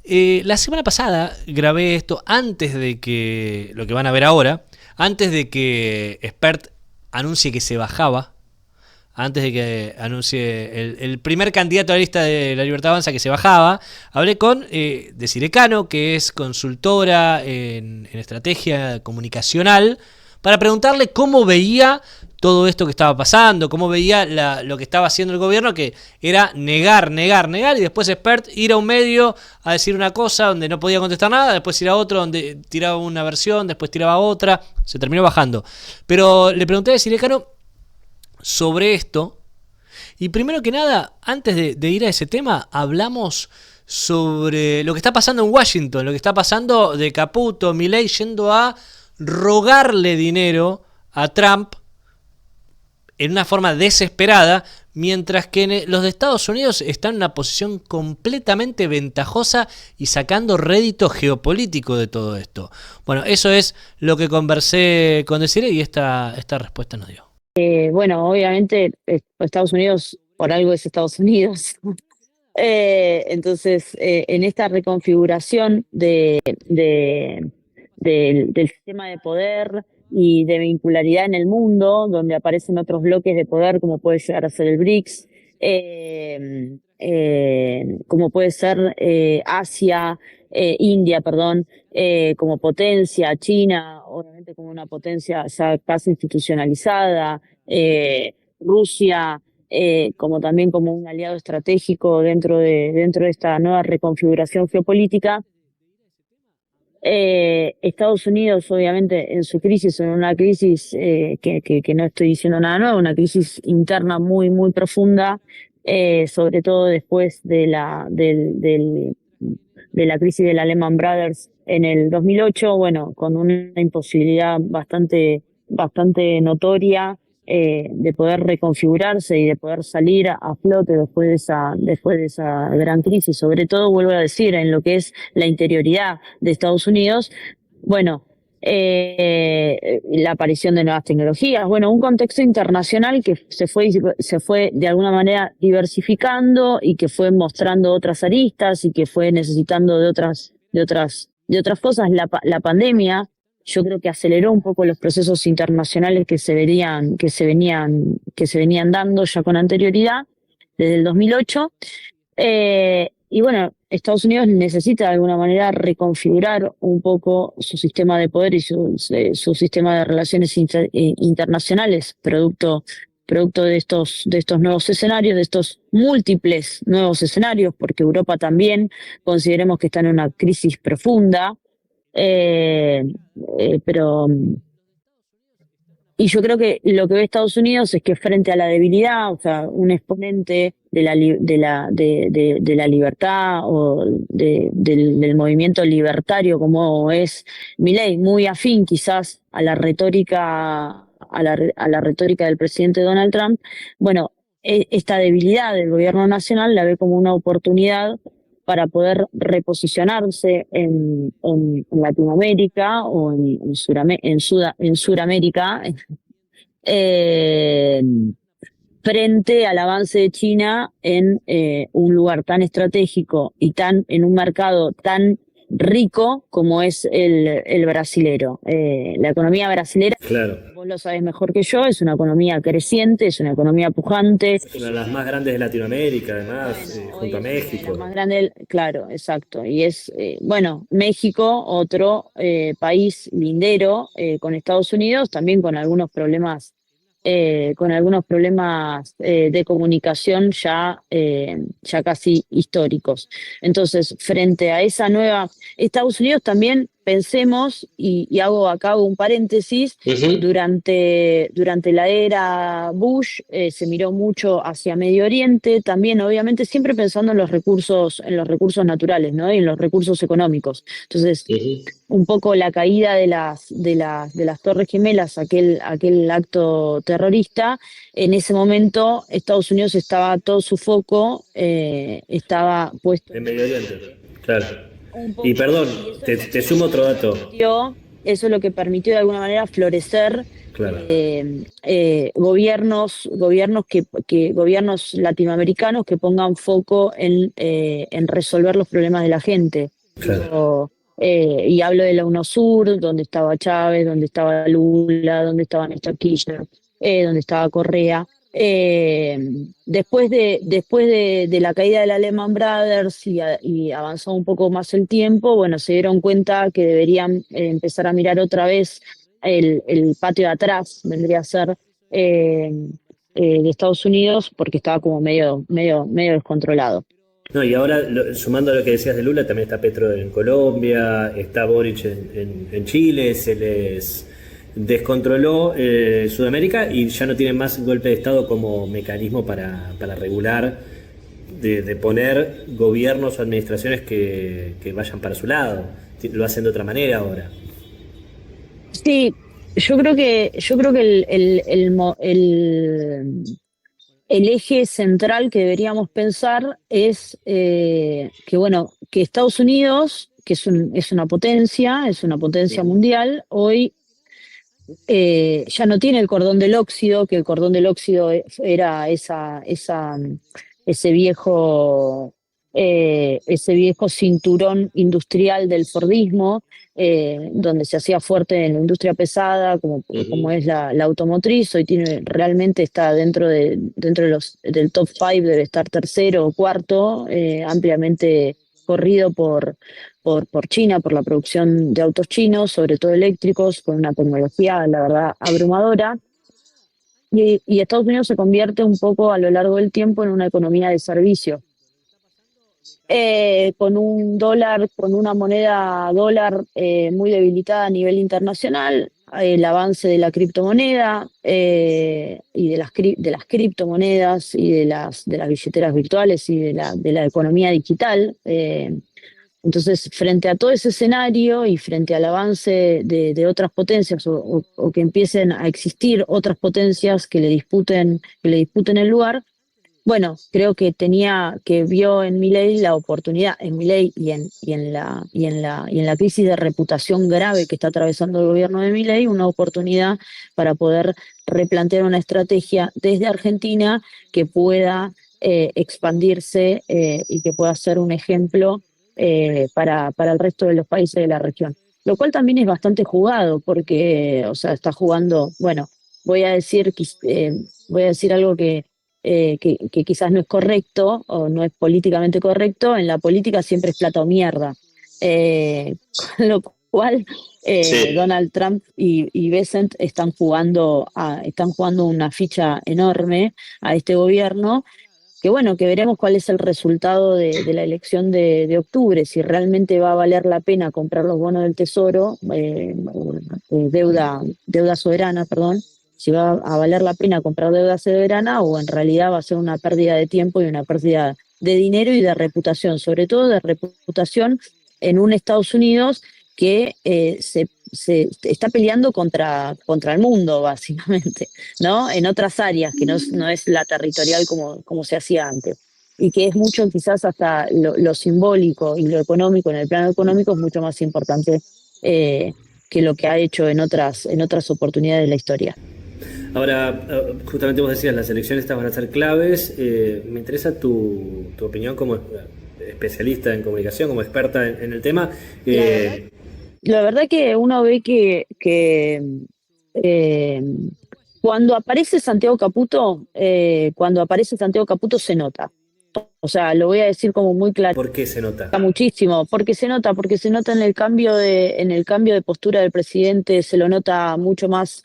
S1: La semana pasada grabé esto antes de que, lo que van a ver ahora, antes de que Spert anuncie que se bajaba, antes de que anuncie el primer candidato a la lista de La Libertad Avanza que se bajaba, hablé con Desiree Cano, que es consultora en estrategia comunicacional, para preguntarle cómo veía todo esto que estaba pasando, cómo veía lo que estaba haciendo el gobierno, que era negar, y después Spert ir a un medio a decir una cosa donde no podía contestar nada, después ir a otro donde tiraba una versión, después tiraba otra, se terminó bajando. Pero le pregunté a Desiree Cano sobre esto, y primero que nada, antes de ir a ese tema, hablamos sobre lo que está pasando en Washington, lo que está pasando de Caputo, Milei yendo a rogarle dinero a Trump en una forma desesperada, mientras que los de Estados Unidos están en una posición completamente ventajosa y sacando rédito geopolítico de todo esto. Bueno, eso es lo que conversé con Desiree y esta respuesta nos dio.
S6: Bueno, obviamente Estados Unidos por algo es Estados Unidos. Entonces, en esta reconfiguración del sistema de poder y de vincularidad en el mundo, donde aparecen otros bloques de poder como puede llegar a ser el BRICS, como puede ser India, como potencia, China, obviamente como una potencia ya casi institucionalizada, Rusia, como también como un aliado estratégico dentro de esta nueva reconfiguración geopolítica. Estados Unidos, obviamente, en su crisis, en una crisis que no estoy diciendo nada nuevo, una crisis interna muy, muy profunda, sobre todo después de la crisis de la Lehman Brothers en el 2008, bueno, con una imposibilidad bastante notoria de poder reconfigurarse y de poder salir a flote después de esa gran crisis, sobre todo, vuelvo a decir, en lo que es la interioridad de Estados Unidos. Bueno, la aparición de nuevas tecnologías, bueno, un contexto internacional que se fue de alguna manera diversificando y que fue mostrando otras aristas y que fue necesitando de otras cosas. La pandemia, yo creo que aceleró un poco los procesos internacionales que se venían dando ya con anterioridad, desde el 2008. Y bueno, Estados Unidos necesita de alguna manera reconfigurar un poco su sistema de poder y su sistema de relaciones internacionales, producto de estos nuevos escenarios, de estos múltiples nuevos escenarios, porque Europa también consideremos que está en una crisis profunda, pero y yo creo que lo que ve Estados Unidos es que frente a la debilidad, o sea, un exponente de la libertad o del movimiento libertario como es Milei, muy afín quizás a la retórica del presidente Donald Trump, bueno, esta debilidad del gobierno nacional la ve como una oportunidad para poder reposicionarse en Latinoamérica o en Sudamérica, frente al avance de China en un lugar tan estratégico y en un mercado tan rico como es el brasilero. La economía brasilera,
S7: Claro.
S6: vos lo sabés mejor que yo, es una economía creciente, es una economía pujante.
S7: Es una de las más grandes de Latinoamérica, además, junto a México.
S6: La más grande, claro, exacto. Y es, México, otro país lindero con Estados Unidos, también con algunos problemas de comunicación ya casi históricos. Entonces, frente a esa nueva, Estados Unidos también pensemos, y hago acá un paréntesis, durante la era Bush se miró mucho hacia Medio Oriente, también obviamente siempre pensando en los recursos naturales, ¿no? Y en los recursos económicos. Entonces, un poco la caída de las Torres Gemelas, aquel acto terrorista, en ese momento Estados Unidos todo su foco estaba puesto
S7: En Medio Oriente, claro. Y perdón, te sumo otro dato.
S6: Eso es lo que permitió de alguna manera florecer
S7: Claro.
S6: gobiernos latinoamericanos que pongan foco en resolver los problemas de la gente.
S7: Claro.
S6: Y hablo de la UNOSUR, donde estaba Chávez, donde estaba Lula, donde estaba Néstor Kirchner, donde estaba Correa. Después de la caída de la Lehman Brothers y avanzó un poco más el tiempo, bueno, se dieron cuenta que deberían empezar a mirar otra vez el patio de atrás, vendría a ser de Estados Unidos, porque estaba como medio descontrolado.
S7: No, y ahora, sumando a lo que decías de Lula, también está Petro en Colombia, está Boric en Chile, se les descontroló Sudamérica y ya no tienen más golpe de Estado como mecanismo para regular, de poner gobiernos o administraciones que vayan para su lado. Lo hacen de otra manera ahora.
S6: Sí, yo creo que el eje central que deberíamos pensar es que Estados Unidos, que es una potencia mundial, hoy ya no tiene el cordón del óxido, que el cordón del óxido era ese viejo cinturón industrial del Fordismo, donde se hacía fuerte en la industria pesada, como es la automotriz. Hoy realmente está dentro del top 5, debe estar tercero o cuarto, ampliamente corrido por China, por la producción de autos chinos, sobre todo eléctricos, con una tecnología, la verdad, abrumadora. Y Estados Unidos se convierte un poco a lo largo del tiempo en una economía de servicio. Con una moneda dólar muy debilitada a nivel internacional, el avance de la criptomoneda y de las criptomonedas y de las billeteras virtuales y de la economía digital. Entonces, frente a todo ese escenario y frente al avance de otras potencias o que empiecen a existir otras potencias que le disputen el lugar, bueno, creo que vio en Milei la oportunidad, en Milei y en la crisis de reputación grave que está atravesando el gobierno de Milei, una oportunidad para poder replantear una estrategia desde Argentina que pueda expandirse y que pueda ser un ejemplo para el resto de los países de la región. Lo cual también es bastante jugado, porque, o sea, está jugando, bueno, voy a decir, voy a decir algo que quizás no es correcto o no es políticamente correcto. En la política siempre es plata o mierda. Con lo cual,
S8: Sí.
S6: Donald Trump y Bessent están jugando una ficha enorme a este gobierno, que bueno, que veremos cuál es el resultado de la elección de octubre, si realmente va a valer la pena comprar los bonos del Tesoro, deuda soberana, perdón, si va a valer la pena comprar deuda soberana o en realidad va a ser una pérdida de tiempo y una pérdida de dinero y de reputación, sobre todo de reputación en un Estados Unidos que se está peleando contra el mundo, básicamente, ¿no? En otras áreas, que no es la territorial como se hacía antes. Y que es mucho, quizás hasta lo simbólico y lo económico, en el plano económico, es mucho más importante que lo que ha hecho en otras oportunidades de la historia.
S7: Ahora, justamente vos decías, las elecciones estas van a ser claves. Me interesa tu opinión como especialista en comunicación, como experta en el tema.
S6: La verdad que uno ve que cuando aparece Santiago Caputo, se nota. O sea, lo voy a decir como muy claro.
S7: ¿Por qué se nota?
S6: Muchísimo, porque se nota en el cambio de postura del presidente, se lo nota mucho más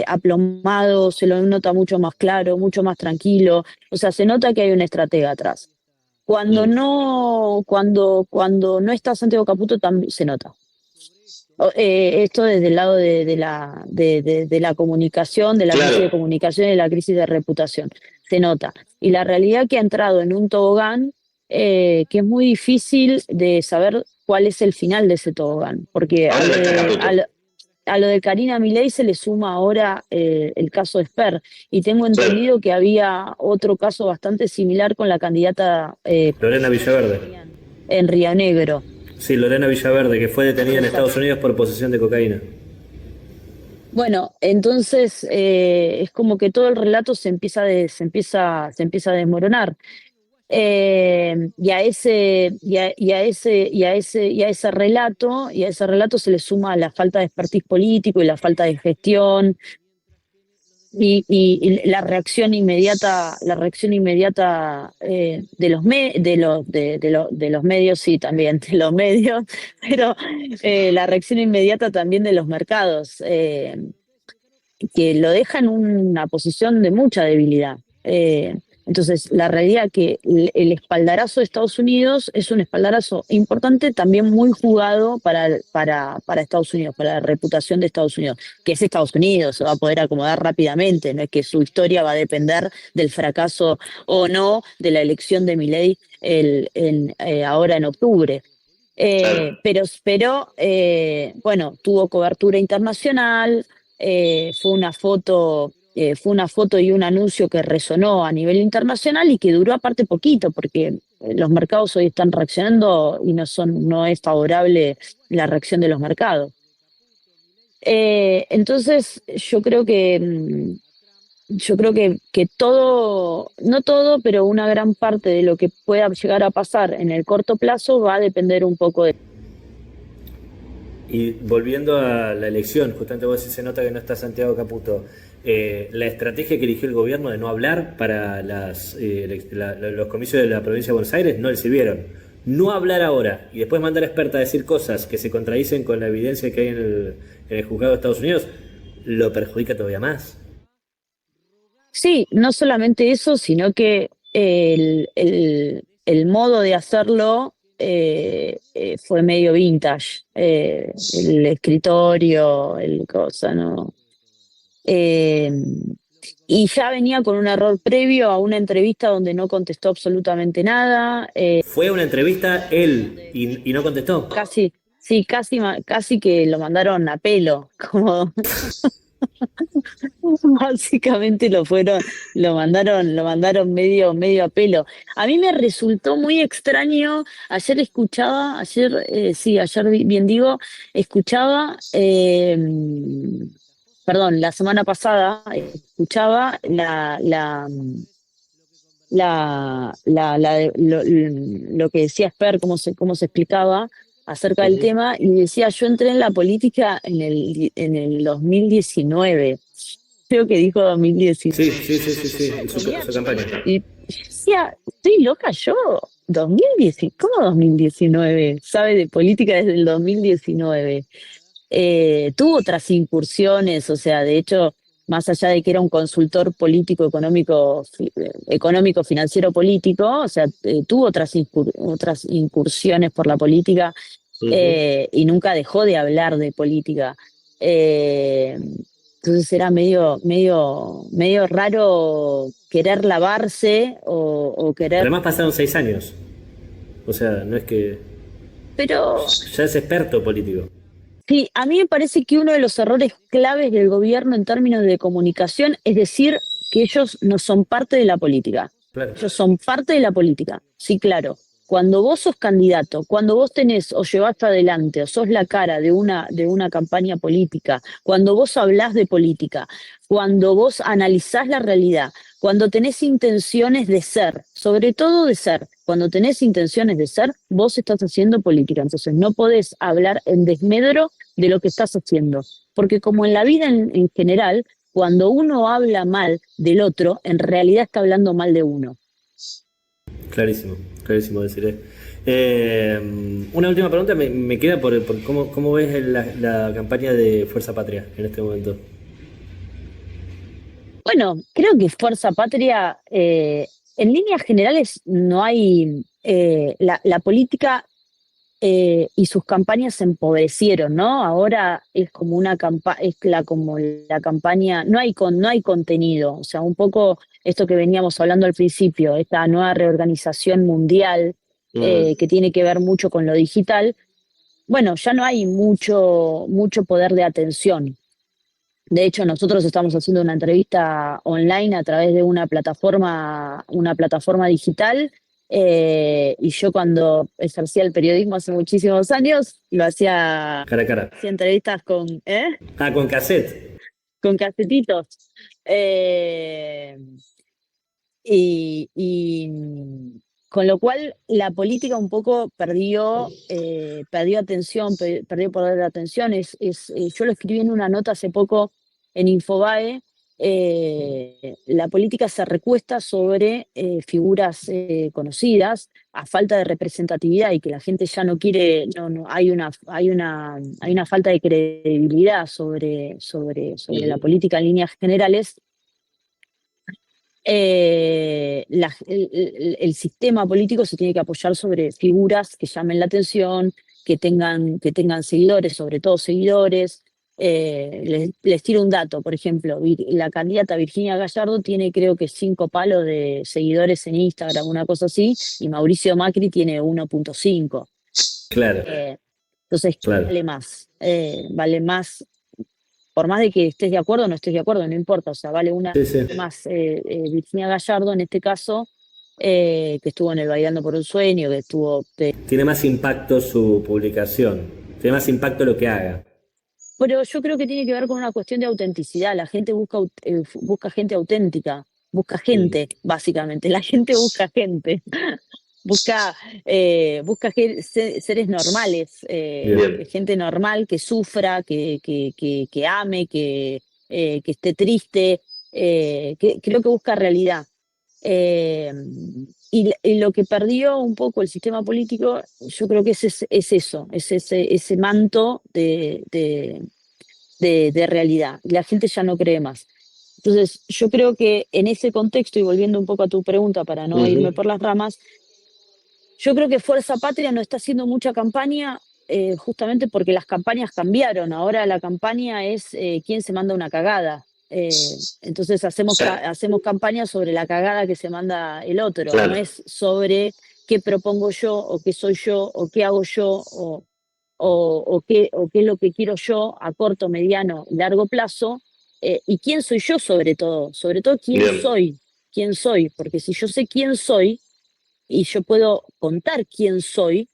S6: aplomado, se lo nota mucho más claro, mucho más tranquilo. O sea, se nota que hay un estratega atrás. Cuando no está Santiago Caputo, también se nota. Esto desde el lado de la comunicación, de la crisis de comunicación y de la crisis de reputación. Se nota. Y la realidad que ha entrado en un tobogán que es muy difícil de saber cuál es el final de ese tobogán. Porque a lo de Karina Milei se le suma ahora el caso de Esper. Y tengo entendido que había otro caso bastante similar con la candidata
S7: Lorena Villaverde.
S6: En Río Negro.
S7: Sí, Lorena Villaverde, que fue detenida en Estados Unidos por posesión de cocaína.
S6: Bueno, entonces es como que todo el relato se empieza a desmoronar. Y a ese relato se le suma la falta de expertise político y la falta de gestión y la reacción inmediata de los medios, sí, también de los medios, pero la reacción inmediata también de los mercados, que lo deja en una posición de mucha debilidad. Entonces, la realidad que el espaldarazo de Estados Unidos es un espaldarazo importante, también muy jugado para Estados Unidos, para la reputación de Estados Unidos, que es Estados Unidos, se va a poder acomodar rápidamente, no es que su historia va a depender del fracaso o no de la elección de Milei ahora en octubre. Pero bueno, tuvo cobertura internacional, fue una foto y un anuncio que resonó a nivel internacional y que duró aparte poquito, porque los mercados hoy están reaccionando y no es favorable la reacción de los mercados. Entonces yo creo que todo, no todo, pero una gran parte de lo que pueda llegar a pasar en el corto plazo va a depender un poco de...
S7: Y volviendo a la elección, justamente vos decís, se nota que no está Santiago Caputo. La estrategia que eligió el gobierno de no hablar para los comicios de la provincia de Buenos Aires no le sirvieron. No hablar ahora y después mandar a experta a decir cosas que se contradicen con la evidencia que hay en el juzgado de Estados Unidos, lo perjudica todavía más.
S6: Sí, no solamente eso, sino que el modo de hacerlo fue medio vintage, el escritorio, el cosa, ¿no? Y ya venía con un error previo a una entrevista donde no contestó absolutamente nada.
S7: Fue una entrevista él y no contestó.
S6: Casi que lo mandaron a pelo, como... Básicamente lo mandaron medio a pelo. A mí me resultó muy extraño. Ayer bien digo, escuchaba, perdón, la semana pasada escuchaba lo que decía Esper, cómo se explicaba acerca del
S7: Ujú.
S6: tema, y decía, yo entré en la política en el 2019. Creo que dijo 2019.
S7: Sí, en su campaña.
S6: Y yo decía, estoy loca yo. 2010, ¿cómo 2019? Sabe de política desde el 2019. Tuvo otras incursiones, o sea, de hecho, más allá de que era un consultor político, económico, financiero político, o sea, tuvo otras incursiones por la política,
S7: Ujú.
S6: y nunca dejó de hablar de política. Eh, entonces era medio raro querer lavarse o querer,
S7: Además pasaron 6 años. O sea, no es que
S6: pero
S7: ya es experto político.
S6: sí, a mí me parece que uno de los errores claves del gobierno en términos de comunicación es decir que ellos no son parte de la política.
S7: Claro.
S6: Ellos son parte de la política. Sí, claro. Cuando vos sos candidato, cuando vos tenés o llevás adelante o sos la cara de una campaña política, cuando vos hablás de política, cuando vos analizás la realidad, cuando tenés intenciones de ser, sobre todo de ser, cuando tenés intenciones de ser, vos estás haciendo política. Entonces no podés hablar en desmedro de lo que estás haciendo. Porque como en la vida en general, cuando uno habla mal del otro, en realidad está hablando mal de uno.
S7: Clarísimo deciré. Una última pregunta me queda por cómo ves la campaña de Fuerza Patria en este momento.
S6: Bueno, creo que Fuerza Patria, en líneas generales, no hay, la política y sus campañas se empobrecieron, ¿no? Ahora es como como la campaña, no hay contenido, o sea, un poco esto que veníamos hablando al principio, esta nueva reorganización mundial, que tiene que ver mucho con lo digital. Bueno, ya no hay mucho poder de atención. De hecho, nosotros estamos haciendo una entrevista online a través de una plataforma digital, y yo cuando ejercía el periodismo hace muchísimos años,
S7: Cara a cara.
S6: hacía entrevistas
S7: Con cassette.
S6: con casetitos. Eh, y con lo cual la política un poco perdió atención, perdió poder de atención. Yo lo escribí en una nota hace poco en Infobae. La política se recuesta sobre figuras conocidas a falta de representatividad, y que la gente ya no quiere, hay una falta de credibilidad sobre la política en líneas generales. El sistema político se tiene que apoyar sobre figuras que llamen la atención, que tengan seguidores, sobre todo seguidores. Les tiro un dato, por ejemplo, la candidata Virginia Gallardo tiene, creo que, 5 palos de seguidores en Instagram, una cosa así, y Mauricio Macri tiene 1.5.
S7: Claro,
S6: Entonces, ¿qué
S7: claro.
S6: vale más? Vale más, por más de que estés de acuerdo o no estés de acuerdo, no importa, o sea, vale una
S7: Sí.
S6: más Virginia Gallardo en este caso, que estuvo en el Bailando por un Sueño, que estuvo...
S7: Tiene más impacto su publicación. Tiene más impacto lo que haga.
S6: Pero yo creo que tiene que ver con una cuestión de autenticidad. La gente busca gente auténtica, busca gente, básicamente. La gente busca gente. Busca seres normales,
S7: Bien.
S6: gente normal que sufra, que ame, que esté triste, que creo que busca realidad. Eh, y lo que perdió un poco el sistema político, yo creo que es eso, es ese manto de realidad. La gente ya no cree más. Entonces, yo creo que en ese contexto, y volviendo un poco a tu pregunta para no irme por las ramas, yo creo que Fuerza Patria no está haciendo mucha campaña, justamente porque las campañas cambiaron. Ahora la campaña es quién se manda una cagada. Entonces hacemos campaña sobre la cagada que se manda el otro.
S7: Claro.
S6: No es sobre qué propongo yo, o qué soy yo, o qué hago yo, o qué es lo que quiero yo a corto, mediano y largo plazo, ¿Y quién soy yo sobre todo? Sobre todo, quién soy, porque si yo sé quién soy y yo puedo contar quién soy,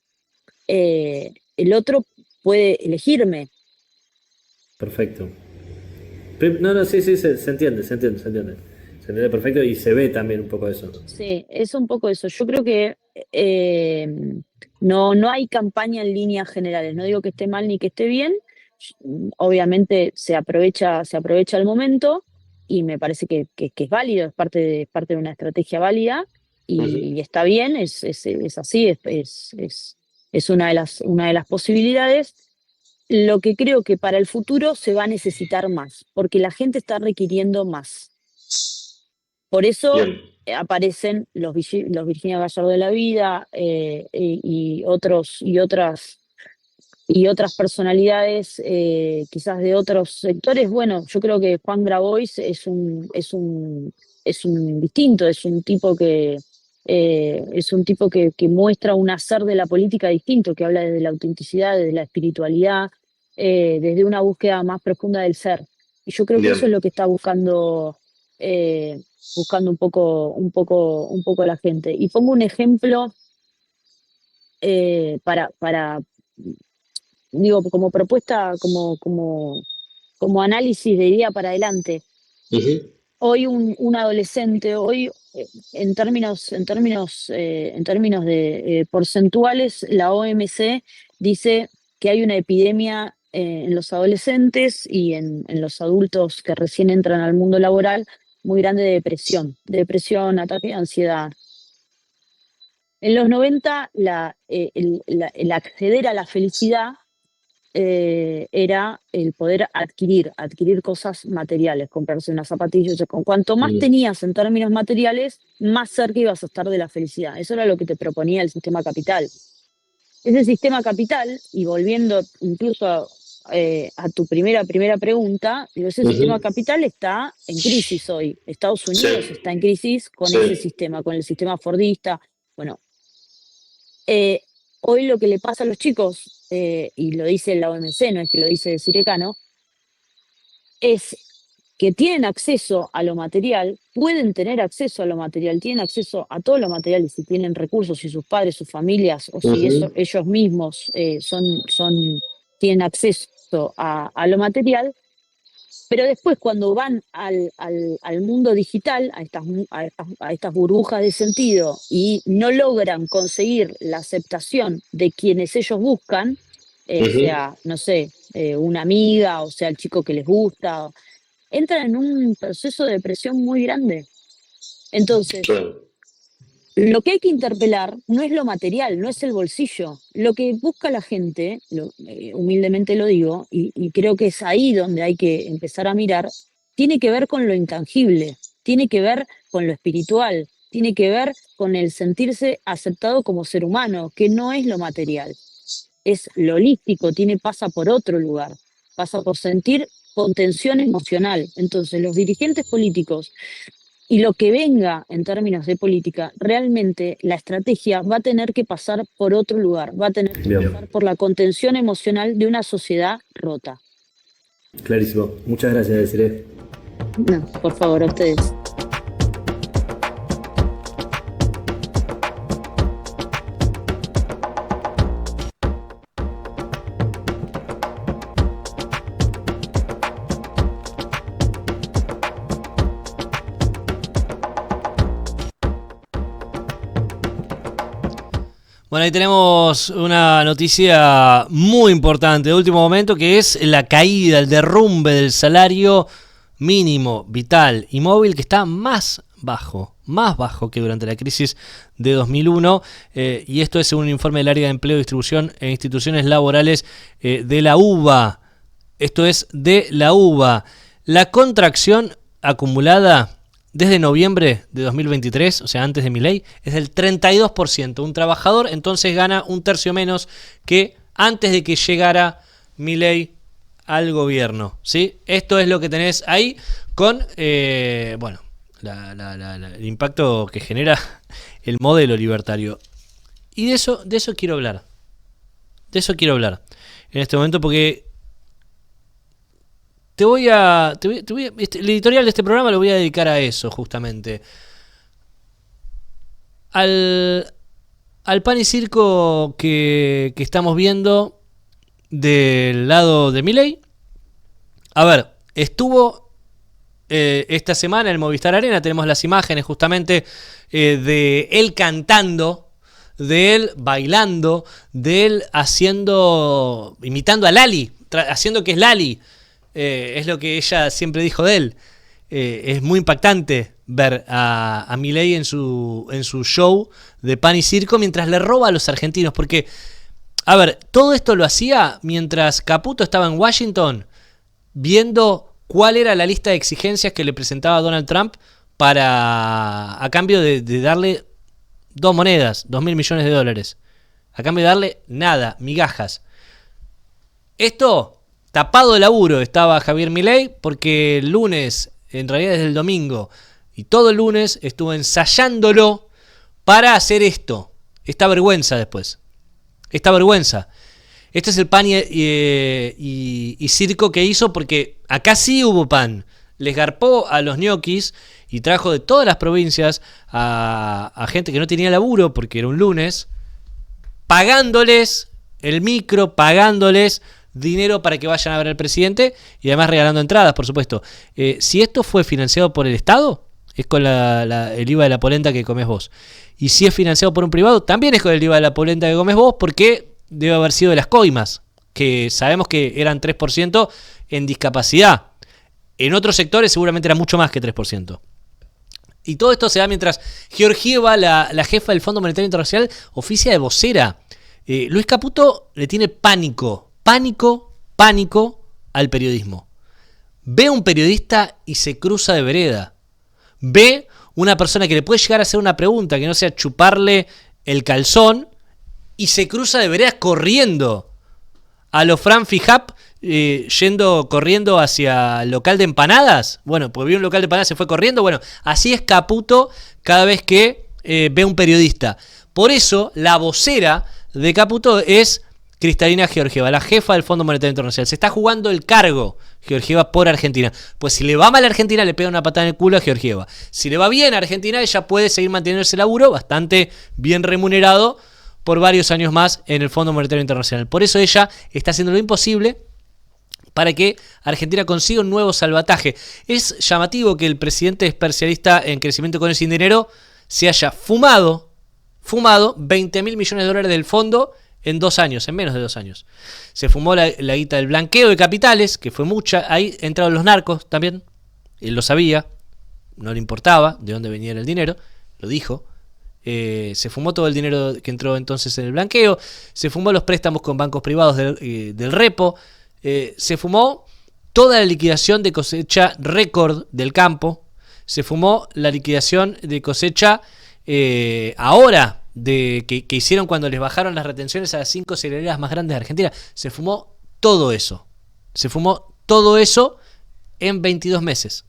S6: el otro puede elegirme.
S7: Perfecto. No, no, sí, sí, se entiende, se entiende, se entiende. Se entiende perfecto y se ve también un poco eso.
S6: Sí, es un poco eso. Yo creo que no hay campaña en líneas generales. No digo que esté mal ni que esté bien. Obviamente se aprovecha el momento y me parece que es válido, es parte de una estrategia válida y está bien, es así, es una de las posibilidades. Lo que creo que para el futuro se va a necesitar más, porque la gente está requiriendo más. Por eso
S7: Bien.
S6: aparecen los Virginia Gallardo de la vida, y otras personalidades, quizás de otros sectores. Bueno, yo creo que Juan Grabois es un distinto, es un tipo que muestra un hacer de la política distinto, que habla desde la autenticidad, desde la espiritualidad, desde una búsqueda más profunda del ser. Y yo creo que
S7: Bien.
S6: eso es lo que está buscando un poco la gente. Y pongo un ejemplo, para digo, como propuesta, como análisis de idea para adelante. Hoy un adolescente, en términos de porcentuales, la OMC dice que hay una epidemia, en los adolescentes y en los adultos que recién entran al mundo laboral, muy grande de depresión, ataque de ansiedad. En los 90, el acceder a la felicidad, era el poder adquirir cosas materiales, comprarse unas zapatillas. Cuanto más tenías en términos materiales, más cerca ibas a estar de la felicidad. Eso era lo que te proponía el sistema capital. Ese sistema capital, y volviendo incluso a tu primera pregunta, digo, ese sistema capital está en crisis hoy. Estados Unidos está en crisis con ese sistema, con el sistema fordista. Bueno, hoy lo que le pasa a los chicos, y lo dice la OMC, no es que lo dice Sirecano, es que tienen acceso a lo material, pueden tener acceso a lo material, tienen acceso a todo lo material, y si tienen recursos, si sus padres, sus familias, o si ellos mismos, tienen acceso a lo material. Pero después, cuando van al mundo digital, a estas burbujas de sentido, y no logran conseguir la aceptación de quienes ellos buscan, sea, no sé, una amiga, o sea, el chico que les gusta, entran en un proceso de depresión muy grande. Entonces, lo que hay que interpelar no es lo material, no es el bolsillo. Lo que busca la gente, humildemente lo digo, y creo que es ahí donde hay que empezar a mirar, tiene que ver con lo intangible, tiene que ver con lo espiritual, tiene que ver con el sentirse aceptado como ser humano, que no es lo material, es lo holístico, pasa por otro lugar, pasa por sentir contención emocional. Entonces, los dirigentes políticos y lo que venga en términos de política, realmente la estrategia va a tener que pasar por otro lugar, va a tener que pasar por la contención emocional de una sociedad rota.
S7: Clarísimo. Muchas gracias, Desiree.
S6: No, por favor, a ustedes.
S1: Bueno, ahí tenemos una noticia muy importante de último momento, que es la caída, el derrumbe del salario mínimo vital y móvil, que está más bajo que durante la crisis de 2001, y esto es según un informe del área de empleo, distribución e instituciones laborales de la UBA. Esto es de la UBA. La contracción acumulada desde noviembre de 2023, o sea, antes de Milei, es del 32%. Un trabajador entonces gana un tercio menos que antes de que llegara Milei al gobierno, ¿sí? Esto es lo que tenés ahí con, el impacto que genera el modelo libertario. Y de eso quiero hablar. De eso quiero hablar en este momento, porque el editorial de este programa lo voy a dedicar a eso, justamente. Al pan y circo que estamos viendo del lado de Milei. A ver, estuvo esta semana en el Movistar Arena, tenemos las imágenes justamente de él cantando, de él bailando, de él imitando a Lali, haciendo que es Lali. Es lo que ella siempre dijo de él. Es muy impactante ver a Milei en su show de pan y circo mientras le roba a los argentinos. Porque, a ver, todo esto lo hacía mientras Caputo estaba en Washington viendo cuál era la lista de exigencias que le presentaba Donald Trump a cambio de darle 2 monedas, $2.000 millones. A cambio de darle nada, migajas. Esto, tapado de laburo, estaba Javier Milei porque el lunes, en realidad desde el domingo, y todo el lunes estuvo ensayándolo para hacer esta vergüenza después. Esta vergüenza. Este es el pan y circo que hizo, porque acá sí hubo pan. Les garpó a los ñoquis y trajo de todas las provincias a gente que no tenía laburo porque era un lunes, pagándoles el micro, pagándoles dinero para que vayan a ver al presidente y además regalando entradas, por supuesto. Si esto fue financiado por el Estado, es con el IVA de la polenta que comes vos. Y si es financiado por un privado, también es con el IVA de la polenta que comes vos, porque debe haber sido de las coimas, que sabemos que eran 3% en discapacidad. En otros sectores seguramente era mucho más que 3%. Y todo esto se da mientras Georgieva, la jefa del Fondo Monetario Internacional, oficia de vocera. Luis Caputo le tiene pánico al periodismo. Ve a un periodista y se cruza de vereda. Ve una persona que le puede llegar a hacer una pregunta que no sea chuparle el calzón y se cruza de vereda corriendo. A lo Fran Fijap, corriendo hacia el local de empanadas. Bueno, pues vio un local de empanadas, se fue corriendo. Bueno, así es Caputo cada vez que ve a un periodista. Por eso la vocera de Caputo es Cristalina Georgieva, la jefa del Fondo Monetario Internacional. Se está jugando el cargo Georgieva por Argentina. Pues si le va mal a Argentina, le pega una patada en el culo a Georgieva. Si le va bien a Argentina, ella puede seguir manteniendo ese laburo bastante bien remunerado por varios años más en el Fondo Monetario Internacional. Por eso ella está haciendo lo imposible para que Argentina consiga un nuevo salvataje. Es llamativo que el presidente especialista en crecimiento con y sin dinero se haya fumado $20.000 millones del fondo en 2 años, en menos de 2 años. Se fumó la guita del blanqueo de capitales, que fue mucha. Ahí entraron los narcos también. Él lo sabía, no le importaba de dónde venía el dinero, lo dijo. Se fumó todo el dinero que entró entonces en el blanqueo. Se fumó los préstamos con bancos privados del repo. Se fumó toda la liquidación de cosecha récord del campo. Se fumó la liquidación de cosecha ahora que hicieron cuando les bajaron las retenciones a las 5 cerealeras más grandes de Argentina. Se fumó todo eso. Se fumó todo eso en 22 meses.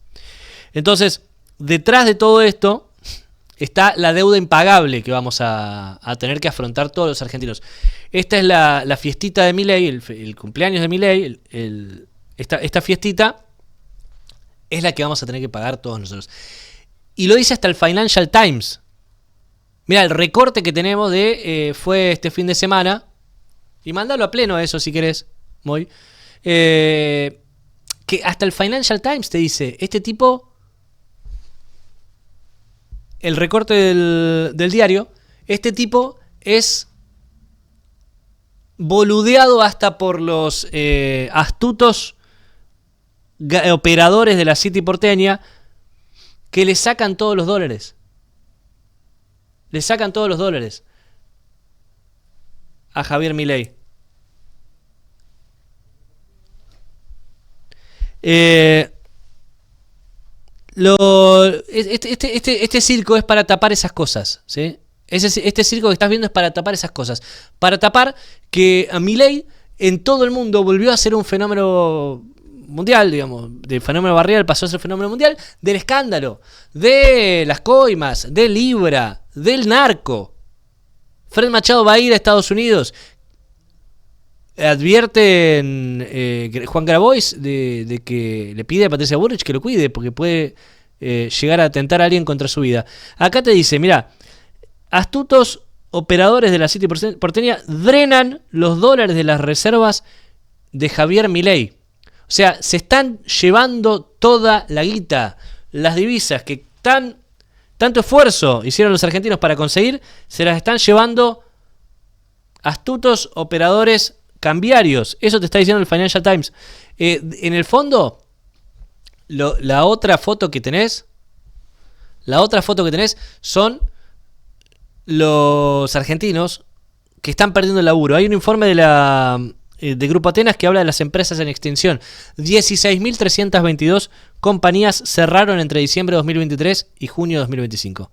S1: Entonces, detrás de todo esto está la deuda impagable que vamos a tener que afrontar todos los argentinos. Esta es la fiestita de Milei, el cumpleaños de Milei. Esta fiestita es la que vamos a tener que pagar todos nosotros. Y lo dice hasta el Financial Times. Mira, el recorte que tenemos fue este fin de semana. Y mándalo a pleno eso si querés, Moy. Que hasta el Financial Times te dice, este tipo, el recorte del diario, este tipo es boludeado hasta por los astutos operadores de la City porteña que le sacan todos los dólares. Le sacan todos los dólares a Javier Milei. Este circo es para tapar esas cosas, ¿sí? Este circo que estás viendo es para tapar esas cosas. Para tapar que a Milei en todo el mundo volvió a ser un fenómeno mundial, digamos, del fenómeno barrial pasó a ser fenómeno mundial, del escándalo, de las coimas, de Libra, del narco. Fred Machado va a ir a Estados Unidos. advierten Juan Grabois de que le pide a Patricia Bullrich que lo cuide porque puede llegar a atentar a alguien contra su vida. Acá te dice, mira, astutos operadores de la City porteña drenan los dólares de las reservas de Javier Milei. O sea, se están llevando toda la guita, las divisas que tanto esfuerzo hicieron los argentinos para conseguir, se las están llevando astutos operadores cambiarios. Eso te está diciendo el Financial Times. En el fondo, la otra foto que tenés son los argentinos que están perdiendo el laburo. Hay un informe de Grupo Atenas que habla de las empresas en extinción. 16.322 compañías cerraron entre diciembre de 2023 y junio de 2025.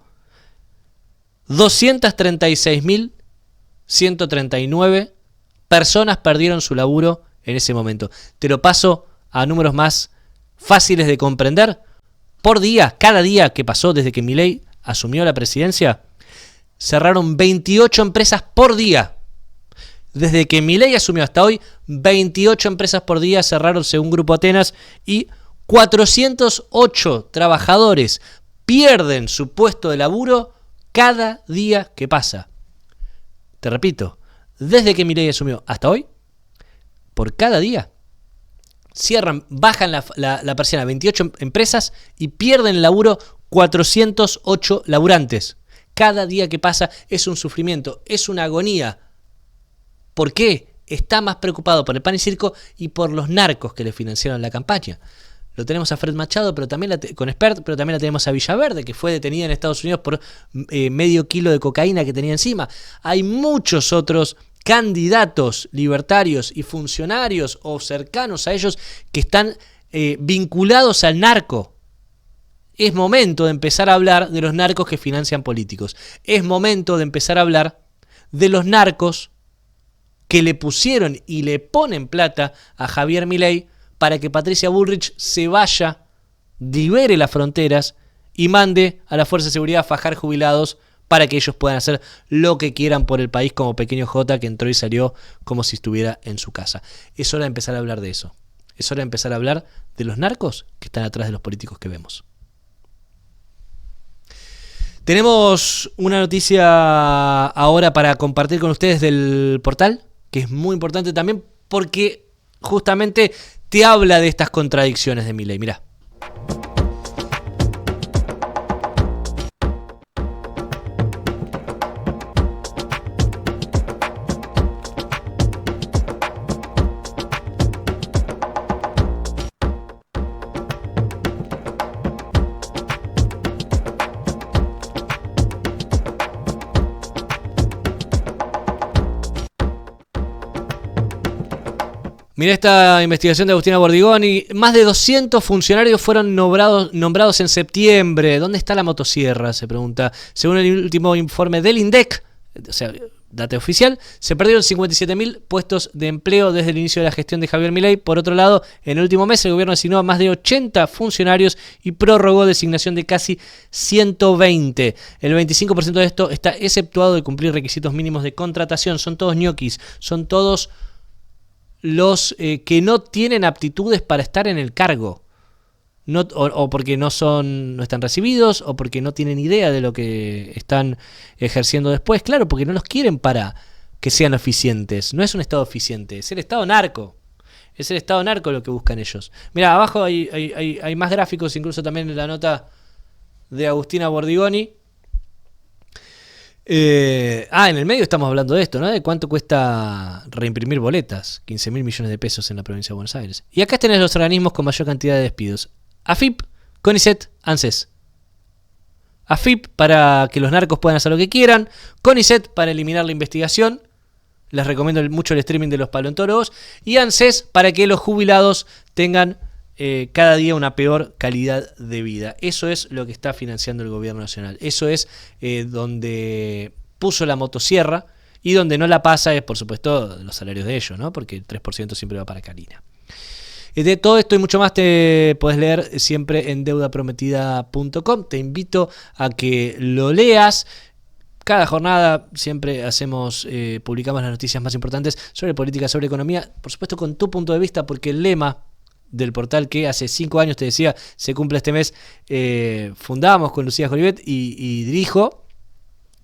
S1: 236.139 personas perdieron su laburo en ese momento. Te lo paso a números más fáciles de comprender. Por día, cada día que pasó desde que Milei asumió la presidencia, cerraron 28 empresas por día. Desde que Milei asumió hasta hoy, 28 empresas por día cerraron según Grupo Atenas y 408 trabajadores pierden su puesto de laburo cada día que pasa. Te repito, desde que Milei asumió hasta hoy, por cada día, bajan la persiana 28 empresas y pierden el laburo 408 laburantes. Cada día que pasa es un sufrimiento, es una agonía. ¿Por qué? Está más preocupado por el pan y circo y por los narcos que le financiaron la campaña. Lo tenemos a Fred Machado con Expert, pero también la tenemos a Villaverde, que fue detenida en Estados Unidos por medio kilo de cocaína que tenía encima. Hay muchos otros candidatos libertarios y funcionarios o cercanos a ellos que están vinculados al narco. Es momento de empezar a hablar de los narcos que financian políticos. Es momento de empezar a hablar de los narcos que le pusieron y le ponen plata a Javier Milei para que Patricia Bullrich se vaya, libere las fronteras y mande a la Fuerza de Seguridad a fajar jubilados para que ellos puedan hacer lo que quieran por el país, como Pequeño J, que entró y salió como si estuviera en su casa. Es hora de empezar a hablar de eso. Es hora de empezar a hablar de los narcos que están atrás de los políticos que vemos. Tenemos una noticia ahora para compartir con ustedes del portal, que es muy importante también porque justamente te habla de estas contradicciones de Milei. Mirá. Mira esta investigación de Agustina Bordigoni. Más de 200 funcionarios fueron nombrados en septiembre. ¿Dónde está la motosierra? Se pregunta. Según el último informe del INDEC, o sea, data oficial, se perdieron 57.000 puestos de empleo desde el inicio de la gestión de Javier Milei. Por otro lado, en el último mes el gobierno asignó a más de 80 funcionarios y prorrogó designación de casi 120. El 25% de esto está exceptuado de cumplir requisitos mínimos de contratación. Son todos ñoquis, son todos los que no tienen aptitudes para estar en el cargo, o porque no están recibidos, o porque no tienen idea de lo que están ejerciendo después. Claro, porque no los quieren para que sean eficientes. No es un Estado eficiente, es el Estado narco. Es el Estado narco lo que buscan ellos. Mira, abajo hay más gráficos, incluso también en la nota de Agustina Bordigoni. En el medio estamos hablando de esto, ¿no? De cuánto cuesta reimprimir boletas. 15.000 millones de pesos en la provincia de Buenos Aires. Y acá tenés los organismos con mayor cantidad de despidos: AFIP, CONICET, ANSES. AFIP para que los narcos puedan hacer lo que quieran, CONICET para eliminar la investigación, les recomiendo mucho el streaming de los paleontólogos, y ANSES para que los jubilados tengan cada día una peor calidad de vida. Eso es lo que está financiando el gobierno nacional. Eso es donde puso la motosierra, y donde no la pasa es, por supuesto, los salarios de ellos, ¿no? Porque el 3% siempre va para Carina. De todo esto y mucho más te podés leer siempre en deudaprometida.com. Te invito a que lo leas. Cada jornada siempre publicamos las noticias más importantes sobre política, sobre economía, por supuesto con tu punto de vista, porque el lema del portal que hace 5 años, te decía, se cumple este mes, fundamos con Lucía Jolivet y dirijo,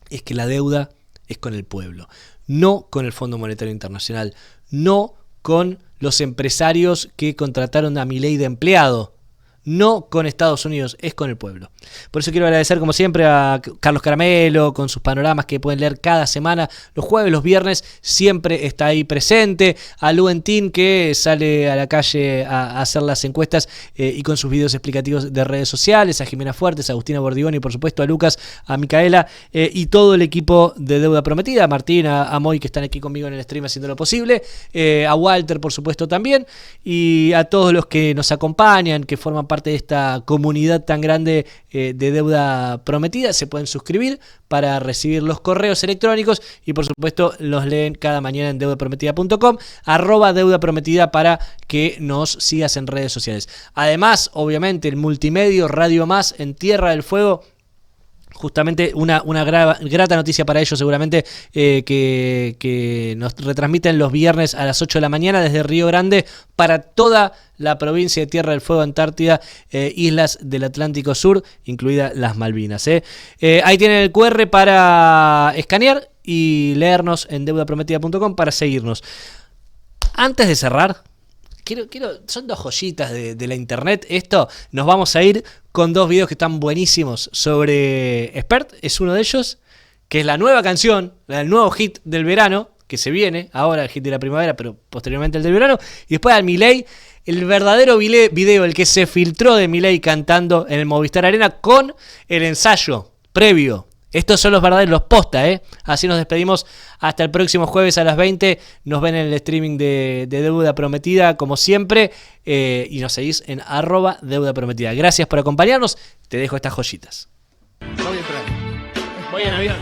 S1: es que la deuda es con el pueblo, no con el Fondo Monetario Internacional, no con los empresarios que contrataron a Milei de empleado, no con Estados Unidos, es con el pueblo. Por eso quiero agradecer como siempre a Carlos Caramelo con sus panoramas que pueden leer cada semana, los jueves, los viernes, siempre está ahí presente, a Luentín que sale a la calle a hacer las encuestas y con sus videos explicativos de redes sociales, a Jimena Fuertes, a Agustina Bordigoni, por supuesto a Lucas, a Micaela y todo el equipo de Deuda Prometida, a Martín, a Moy que están aquí conmigo en el stream haciendo lo posible, a Walter por supuesto también, y a todos los que nos acompañan, que forman parte de esta comunidad tan grande de Deuda Prometida. Se pueden suscribir para recibir los correos electrónicos y por supuesto los leen cada mañana en deudaprometida.com, @deudaprometida para que nos sigas en redes sociales. Además, obviamente, el multimedio Radio Más en Tierra del Fuego. Justamente una grata noticia para ellos seguramente, que nos retransmiten los viernes a las 8 de la mañana desde Río Grande para toda la provincia de Tierra del Fuego, Antártida, islas del Atlántico Sur, incluidas las Malvinas. Ahí tienen el QR para escanear y leernos en deudaprometida.com para seguirnos. Antes de cerrar, son 2 joyitas de la internet. Esto, nos vamos a ir con 2 videos que están buenísimos sobre Expert. Es uno de ellos, que es la nueva canción, el nuevo hit del verano, que se viene, ahora el hit de la primavera, pero posteriormente el del verano. Y después al Milei, el verdadero video, el que se filtró de Milei cantando en el Movistar Arena con el ensayo previo. Estos son los verdaderos, los posta, Así nos despedimos hasta el próximo jueves a las 20. Nos ven en el streaming de Deuda Prometida, como siempre. Y nos seguís en @Deuda Prometida. Gracias por acompañarnos. Te dejo estas joyitas. Voy en avión.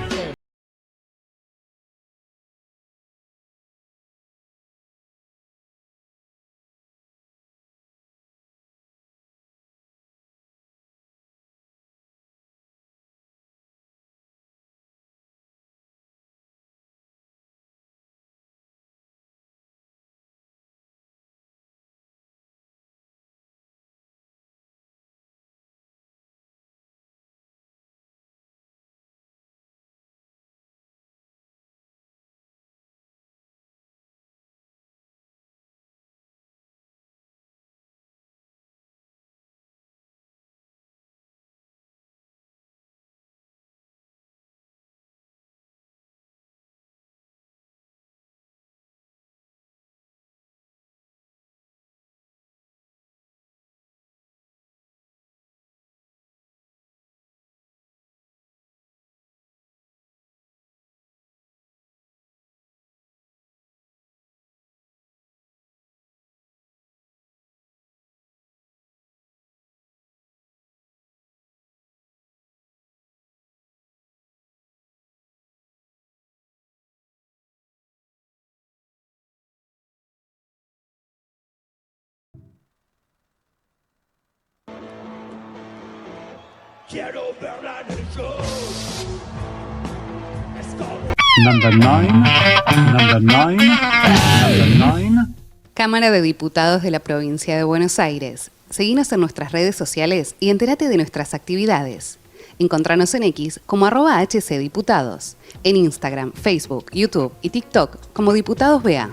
S8: Quiero verla en el show.
S9: Number 9.
S10: Cámara de Diputados de la Provincia de Buenos Aires. Seguinos en nuestras redes sociales y entérate de nuestras actividades. Encontranos en X como @HCDiputados, en Instagram, Facebook, YouTube y TikTok como Diputados BA.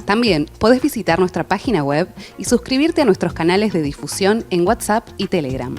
S10: También podés visitar nuestra página web y suscribirte a nuestros canales de difusión en WhatsApp y Telegram.